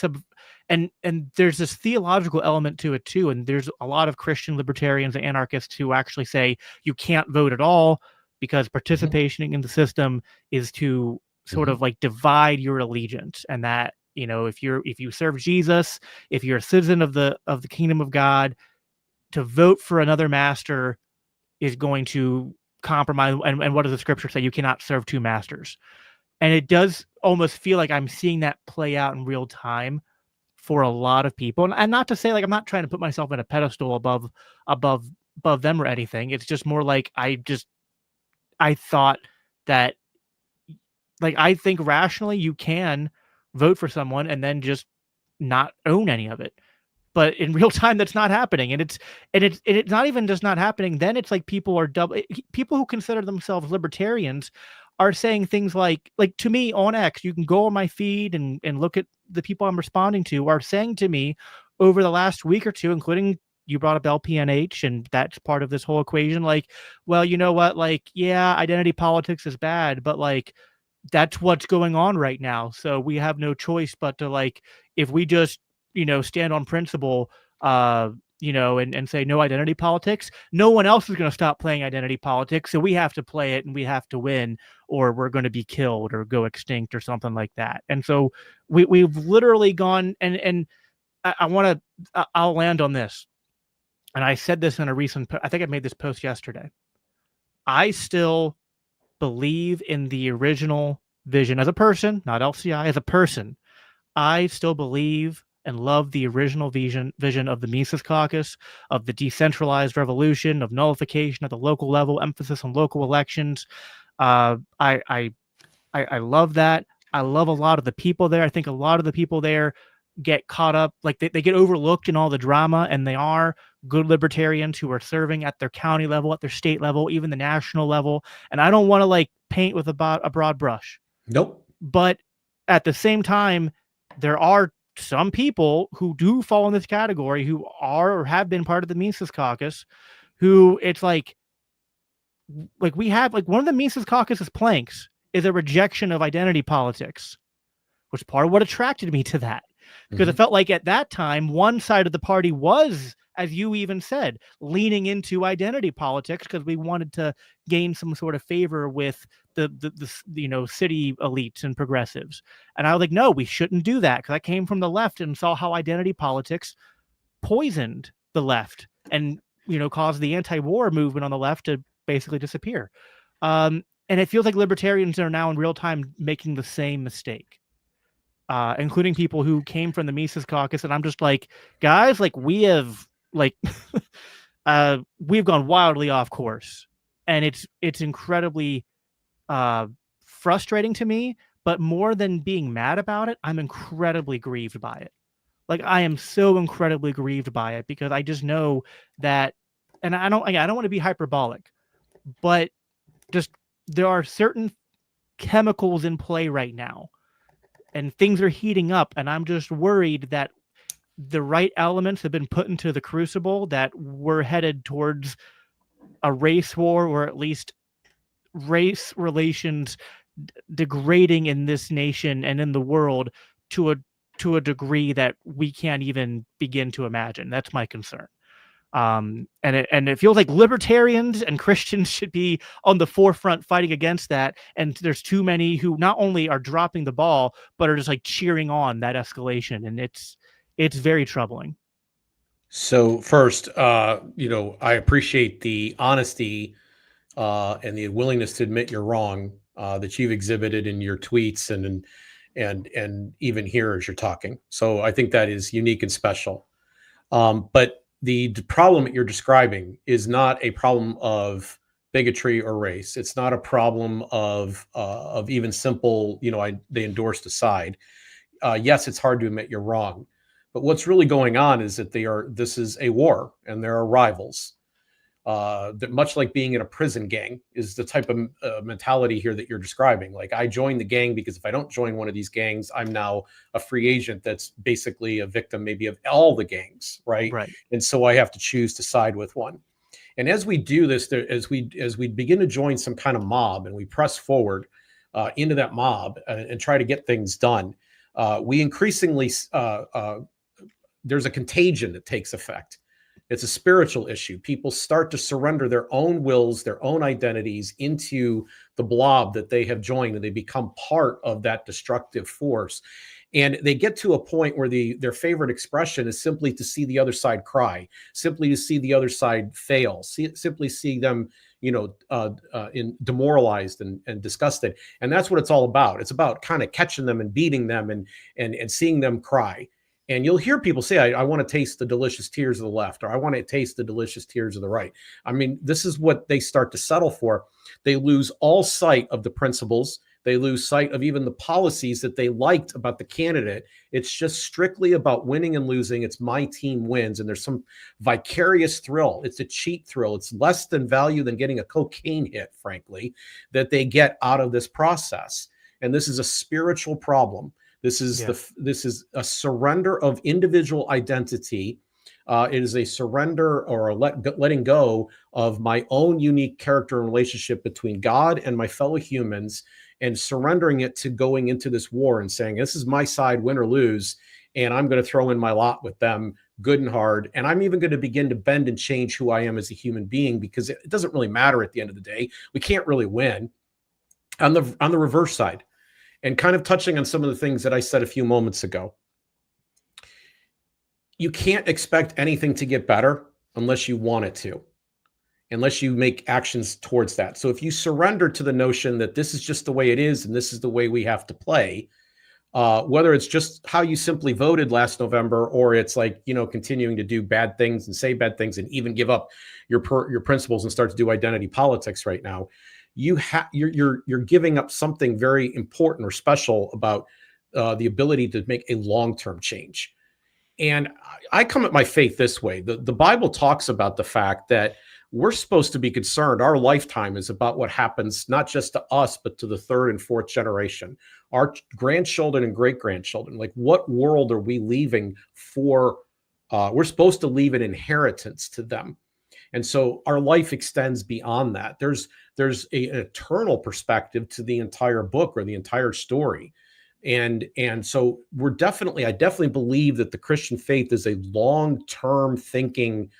and there's this theological element to it too. And there's a lot of Christian libertarians and anarchists who actually say you can't vote at all because Mhm. participation in the system is to sort Mhm. of like divide your allegiance. And that, if you serve Jesus, if you're a citizen of the kingdom of God, to vote for another master is going to compromise. And what does the scripture say? You cannot serve two masters. And it does almost feel like I'm seeing that play out in real time for a lot of people. And not to say like I'm not trying to put myself in a pedestal above above them or anything. It's just more like I thought that, like, I think rationally you can vote for someone and then just not own any of it. But in real time, that's not happening, and it's not even just not happening. Then it's like people who consider themselves libertarians are saying things like to me on X. You can go on my feed and look at the people I'm responding to are saying to me over the last week or two, including you brought up LPNH, and that's part of this whole equation. Like, well, you know what? Like, yeah, identity politics is bad, but like, that's what's going on right now. So we have no choice but to like, if we just, stand on principle, and say no identity politics, no one else is going to stop playing identity politics. So we have to play it and we have to win, or we're going to be killed or go extinct or something like that. And so we've literally gone and I'll land on this. And I said this in a recent, I think I made this post yesterday. I still believe in the original vision as a person, not LCI, as a person. I still believe and love the original vision of the Mises Caucus, of the decentralized revolution, of nullification at the local level, emphasis on local elections. I love that. I love a lot of the people there. I think a lot of the people there get caught up, like they get overlooked in all the drama, and they are good libertarians who are serving at their county level, at their state level, even the national level. And I don't want to like paint with a broad brush. Nope. But at the same time, there are some people who do fall in this category who are or have been part of the Mises Caucus, who it's like we have like one of the Mises Caucus's planks is a rejection of identity politics, which is part of what attracted me to that. Because it felt like at that time, one side of the party was, as you even said, leaning into identity politics because we wanted to gain some sort of favor with the city elites and progressives. And I was like, no, we shouldn't do that, because I came from the left and saw how identity politics poisoned the left and caused the anti-war movement on the left to basically disappear. And it feels like libertarians are now in real time making the same mistake. Including people who came from the Mises Caucus, and I'm just like, guys, like we have like we've gone wildly off course, and it's incredibly frustrating to me. But more than being mad about it, I'm incredibly grieved by it. Like I am so incredibly grieved by it, because I just know that, and I don't want to be hyperbolic, but just there are certain chemicals in play right now, and things are heating up, and I'm just worried that the right elements have been put into the crucible, that we're headed towards a race war, or at least race relations degrading in this nation and in the world to a degree that we can't even begin to imagine. That's my concern. And it feels like libertarians and Christians should be on the forefront fighting against that. And there's too many who not only are dropping the ball, but are just like cheering on that escalation. And it's very troubling. So first, I appreciate the honesty and the willingness to admit you're wrong that you've exhibited in your tweets and even here as you're talking. So I think that is unique and special. But the problem that you're describing is not a problem of bigotry or race. It's not a problem of even simple, they endorsed a side. Yes, it's hard to admit you're wrong, but what's really going on is that this is a war, and there are rivals. That much like being in a prison gang is the type of mentality here that you're describing. Like, I joined the gang because if I don't join one of these gangs, I'm now a free agent that's basically a victim maybe of all the gangs, right? Right. And so I have to choose to side with one. And as we do this, as we begin to join some kind of mob and we press forward into that mob and try to get things done, we increasingly there's a contagion that takes effect. It's a spiritual issue. People start to surrender their own wills, their own identities into the blob that they have joined, and they become part of that destructive force. And they get to a point where their favorite expression is simply to see the other side cry, simply to see the other side fail, simply see them, demoralized and disgusted. And that's what it's all about. It's about kind of catching them and beating them and seeing them cry. And you'll hear people say, I want to taste the delicious tears of the left, or I want to taste the delicious tears of the right. I mean, this is what they start to settle for. They lose all sight of the principles. They lose sight of even the policies that they liked about the candidate. It's just strictly about winning and losing. It's my team wins. And there's some vicarious thrill. It's a cheap thrill. It's less than value than getting a cocaine hit, frankly, that they get out of this process. And this is a spiritual problem. This is this is a surrender of individual identity It is a surrender or a letting go of my own unique character and relationship between God and my fellow humans, and surrendering it to going into this war and saying, this is my side, win or lose, and I'm going to throw in my lot with them, good and hard. And I'm even going to begin to bend and change who I am as a human being, because it doesn't really matter at the end of the day. We can't really win. On the reverse side, and kind of touching on some of the things that I said a few moments ago, you can't expect anything to get better unless you want it to, unless you make actions towards that. So if you surrender to the notion that this is just the way it is and this is the way we have to play, whether it's just how you simply voted last November, or it's like, continuing to do bad things and say bad things and even give up your principles and start to do identity politics right now, you're giving up something very important or special about the ability to make a long-term change. And I come at my faith this way. The Bible talks about the fact that we're supposed to be concerned. Our lifetime is about what happens not just to us, but to the third and fourth generation, our grandchildren and great grandchildren. Like, what world are we leaving for? We're supposed to leave an inheritance to them. And so our life extends beyond that. There's an eternal perspective to the entire book or the entire story. And so I definitely believe that the Christian faith is a long-term thinking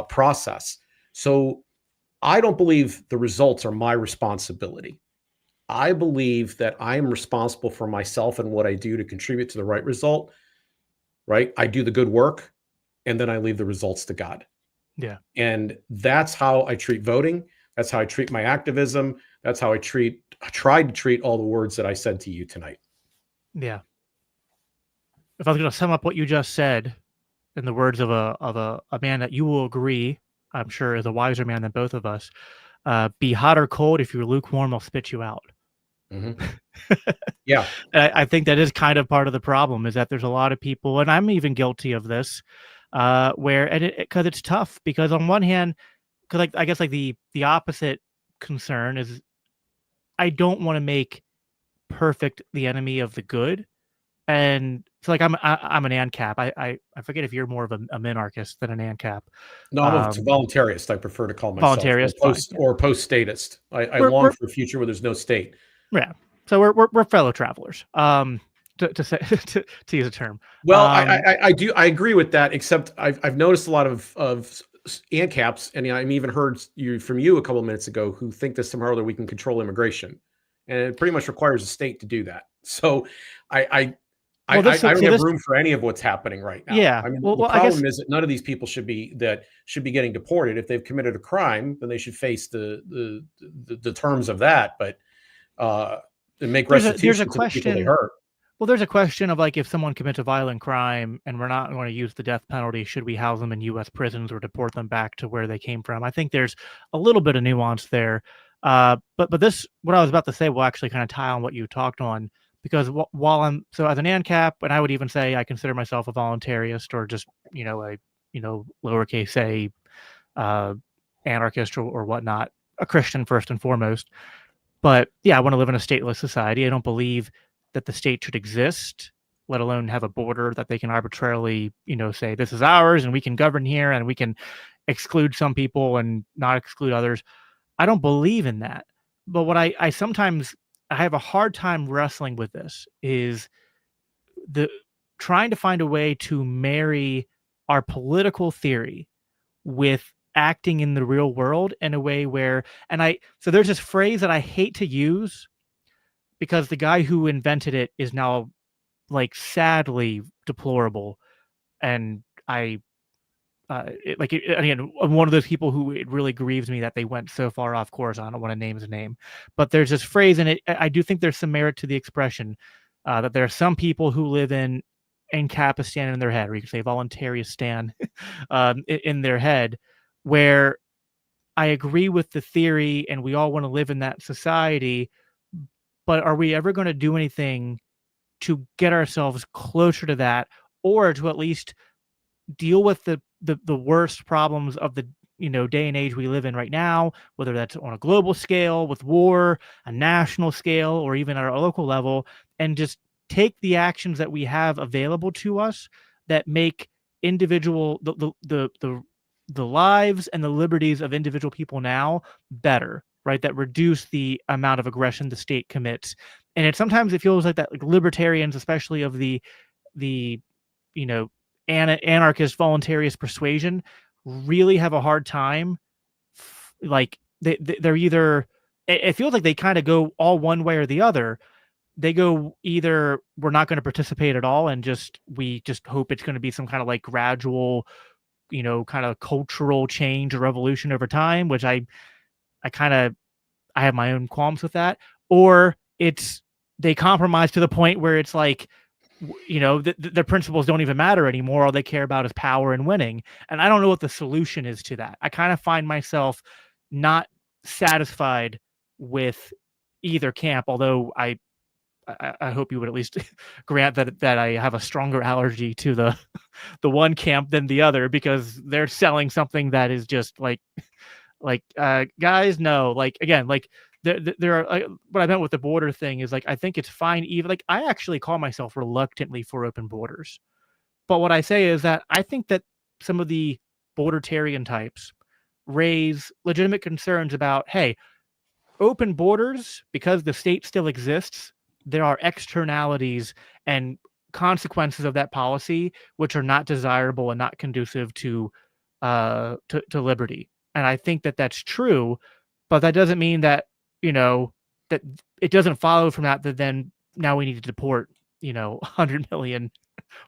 process. So I don't believe the results are my responsibility. I believe that I am responsible for myself and what I do to contribute to the right result, right? I do the good work, and then I leave the results to God. Yeah. And that's how I treat voting. That's how I treat my activism. That's how I tried to treat all the words that I said to you tonight. Yeah. If I was going to sum up what you just said in the words of a man that you will agree, I'm sure, is a wiser man than both of us, be hot or cold. If you're lukewarm, I'll spit you out. Mm-hmm. Yeah. I think that is kind of part of the problem, is that there's a lot of people, and I'm even guilty of this, because it's tough, because on one hand, because I guess like the opposite concern is I don't want to make perfect the enemy of the good. And so, like, I'm an ANCAP. I forget if you're more of a minarchist than an ANCAP. No, I'm a voluntarist. I prefer to call myself, Voluntarist, fine. or post-statist. I We're, long we're for a future where there's no state. yeah. So we're fellow travelers. To say to use a term. Well, I agree with that. Except I've noticed a lot of ANCAPs, and I've even heard from you a couple of minutes ago, who think that somehow or other we can control immigration, and it pretty much requires a state to do that. So I don't have room for any of what's happening right now. Yeah. I mean, Well, the I guess problem is that none of these people should be getting deported. If they've committed a crime, then they should face the terms of that. But make restitution to the people they hurt. Well, there's a question of, like, if someone commits a violent crime and we're not going to use the death penalty, should we house them in U.S. prisons or deport them back to where they came from? I think there's a little bit of nuance there. But this, what I was about to say, will actually kind of tie on what you talked on, because while I'm, so as an ANCAP, and I would even say I consider myself a voluntarist, or just, a lowercase a anarchist or whatnot, a Christian first and foremost. But yeah, I want to live in a stateless society. I don't believe that the state should exist, let alone have a border that they can arbitrarily, say this is ours and we can govern here and we can exclude some people and not exclude others. I don't believe in that. But what I sometimes, I have a hard time wrestling with this, is the trying to find a way to marry our political theory with acting in the real world in a way where, so there's this phrase that I hate to use, because the guy who invented it is now, like, sadly deplorable. And again, I'm one of those people who, it really grieves me that they went so far off course. I don't want to name his name, but there's this phrase, and I do think there's some merit to the expression, that there are some people who live in Ancapistan in their head, or you could say voluntaristan, in their head, where I agree with the theory and we all want to live in that society, but are we ever going to do anything to get ourselves closer to that, or to at least deal with the worst problems of the day and age we live in right now, whether that's on a global scale with war, a national scale, or even at our local level, and just take the actions that we have available to us that make individual the lives and the liberties of individual people now better, right? That reduce the amount of aggression the state commits. And sometimes it feels like that, like libertarians, especially of the you know anarchist voluntarist persuasion, really have a hard time. Like they're either, it feels like they kind of go all one way or the other. They go either we're not going to participate at all and we just hope it's going to be some kind of like gradual, kind of cultural change or revolution over time, which I kind of, I have my own qualms with that. Or it's they compromise to the point where it's like, their principles don't even matter anymore. All they care about is power and winning. And I don't know what the solution is to that. I kind of find myself not satisfied with either camp, although I hope you would at least grant that I have a stronger allergy to the one camp than the other, because they're selling something that is just guys, no, like, again, like there are, what I meant with the border thing is, like, I think it's fine, even like I actually call myself reluctantly for open borders, but what I say is that I think that some of the bordertarian types raise legitimate concerns about, hey, open borders, because the state still exists, there are externalities and consequences of that policy which are not desirable and not conducive to liberty. And I think that that's true, but that doesn't mean that, that it doesn't follow from that then now we need to deport, 100 million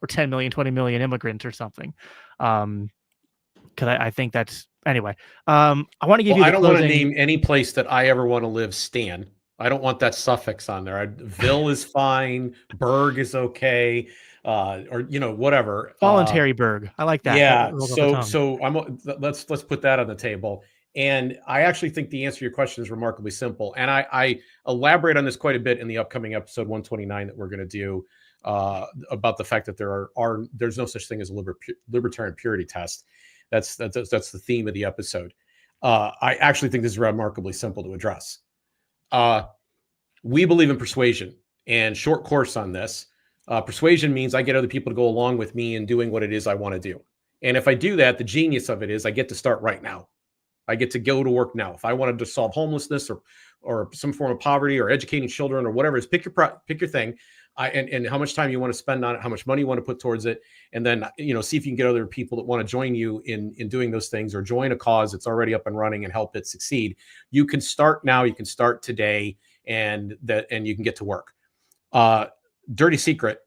or 10 million, 20 million immigrants or something. Because I think that's, anyway. I want to give you I the don't want to closing. name any place that I ever want to live Stan. I don't want that suffix on there. Ville is fine. Berg is okay. Or whatever. Voluntary Berg. I like that. That Yeah. rolls off the So tongue. so let's put that on the table. And I actually think the answer to your question is remarkably simple. And I elaborate on this quite a bit in the upcoming episode 129 that we're going to do, about the fact that there's no such thing as a libertarian purity test. That's the theme of the episode. I actually think this is remarkably simple to address. We believe in persuasion, and short course on this. Persuasion means I get other people to go along with me in doing what it is I want to do. And if I do that, the genius of it is I get to start right now. I get to go to work now. If I wanted to solve homelessness or some form of poverty or educating children or whatever it is, pick your thing, and how much time you want to spend on it, how much money you want to put towards it, and then see if you can get other people that want to join you in doing those things, or join a cause that's already up and running and help it succeed. You can start now. You can start today, and you can get to work. Dirty secret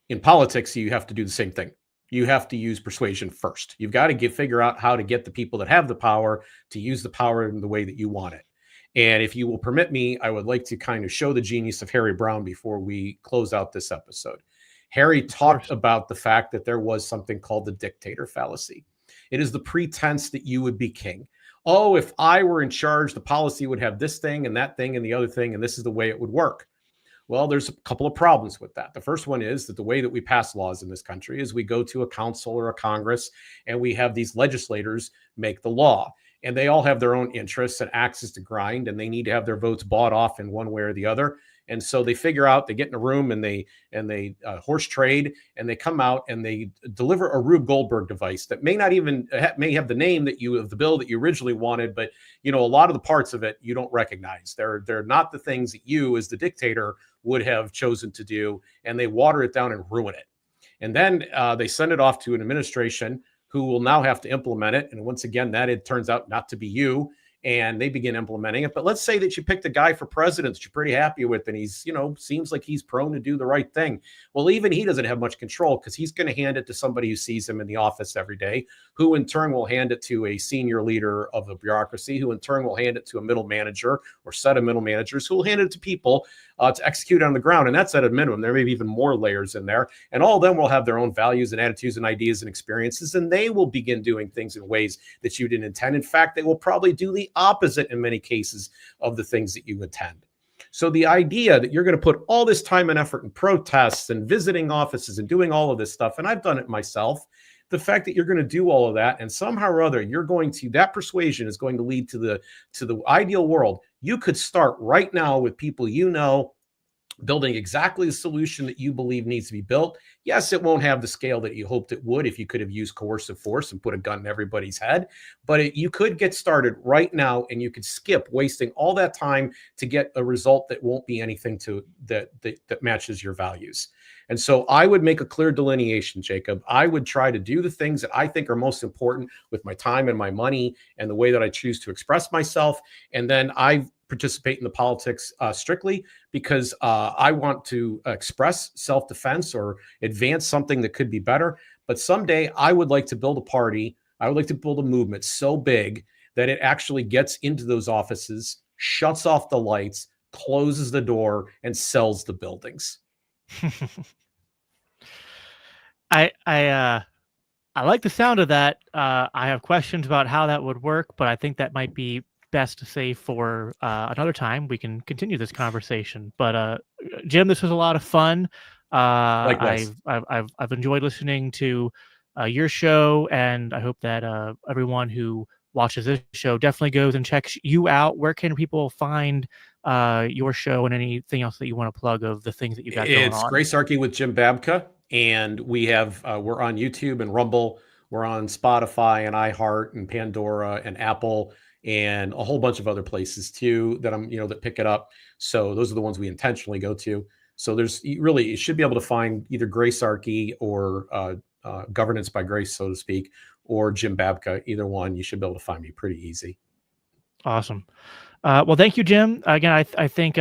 in politics, you have to do the same thing. You have to use persuasion first. You've got to figure out how to get the people that have the power to use the power in the way that you want it. And if you will permit me, I would like to kind of show the genius of Harry Browne before we close out this episode. Harry talked about the fact that there was something called the dictator fallacy. It is the pretense that you would be king. Oh, if I were in charge, the policy would have this thing and that thing and the other thing, and this is the way it would work. Well, there's a couple of problems with that. The first one is that the way that we pass laws in this country is we go to a council or a Congress, and we have these legislators make the law. And they all have their own interests and axes to grind, and they need to have their votes bought off in one way or the other. And so they figure out, they get in a room and they horse trade, and they come out and they deliver a Rube Goldberg device that may not even may have the name of the bill that you originally wanted, but a lot of the parts of it you don't recognize. They're not the things that you, as the dictator, would have chosen to do, and they water it down and ruin it. And then they send it off to an administration who will now have to implement it. And once again, it turns out not to be you, and they begin implementing it. But let's say that you picked a guy for president that you're pretty happy with, and he's, seems like he's prone to do the right thing. Well, even he doesn't have much control, because he's going to hand it to somebody who sees him in the office every day, who in turn will hand it to a senior leader of the bureaucracy, who in turn will hand it to a middle manager or set of middle managers, who will hand it to people to execute on the ground. And that's at a minimum. There may be even more layers in there. And all of them will have their own values and attitudes and ideas and experiences, and they will begin doing things in ways that you didn't intend. In fact, they will probably do the opposite in many cases of the things that you intend. So the idea that you're going to put all this time and effort in protests and visiting offices and doing all of this stuff, and I've done it myself, the fact that you're going to do all of that, and somehow or other that persuasion is going to lead to the ideal world. You could start right now with people building exactly the solution that you believe needs to be built. Yes, it won't have the scale that you hoped it would if you could have used coercive force and put a gun in everybody's head, but you could get started right now, and you could skip wasting all that time to get a result that won't be anything that matches your values. And so I would make a clear delineation, Jacob. I would try to do the things that I think are most important with my time and my money and the way that I choose to express myself. And then I participate in the politics strictly because I want to express self-defense or advance something that could be better. But someday I would like to build a party. I would like to build a movement so big that it actually gets into those offices, shuts off the lights, closes the door, and sells the buildings. I like the sound of that. I have questions about how that would work, but I think that might be best to save for another time. We can continue this conversation. But Jim, this was a lot of fun. Likewise. I've enjoyed listening to your show, and I hope that everyone who watches this show definitely goes and checks you out. Where can people find your show and anything else that you want to plug of the things that you got going It's on? Gracearchy with Jim Babka, and we're on YouTube and Rumble. We're on Spotify and iHeart and Pandora and Apple and a whole bunch of other places too that pick it up. So those are the ones we intentionally go to. So you should be able to find either Gracearchy or Governance by Grace, so to speak, or Jim Babka. Either one, you should be able to find me pretty easy. Awesome. Well, thank you, Jim. Again, I think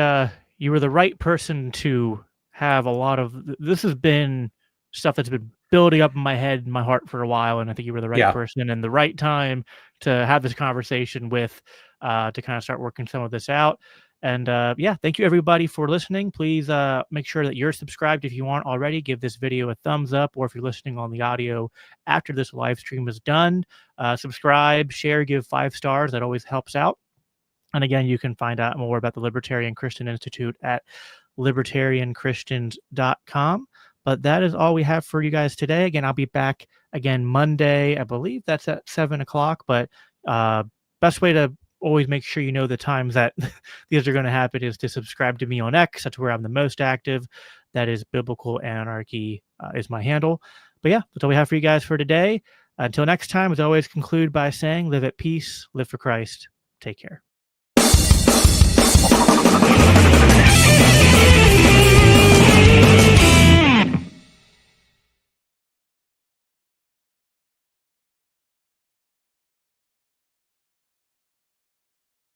you were the right person to have a lot of this has been stuff that's been building up in my head and my heart for a while, and I think you were the right Yeah. person and the right time to have this conversation with to kind of start working some of this out. And yeah, thank you everybody for listening. Please make sure that you're subscribed if you aren't already. Give this video a thumbs up, or if you're listening on the audio after this live stream is done, subscribe, share, give 5 stars. That always helps out. And again, you can find out more about the Libertarian Christian Institute at libertarianchristians.com. But that is all we have for you guys today. Again, I'll be back again Monday. I believe that's at 7 o'clock. But best way to always make sure you know the times that these are going to happen is to subscribe to me on X. That's where I'm the most active. That is Biblical Anarchy is my handle. But yeah, that's all we have for you guys for today. Until next time, as always, conclude by saying, live at peace, live for Christ. Take care.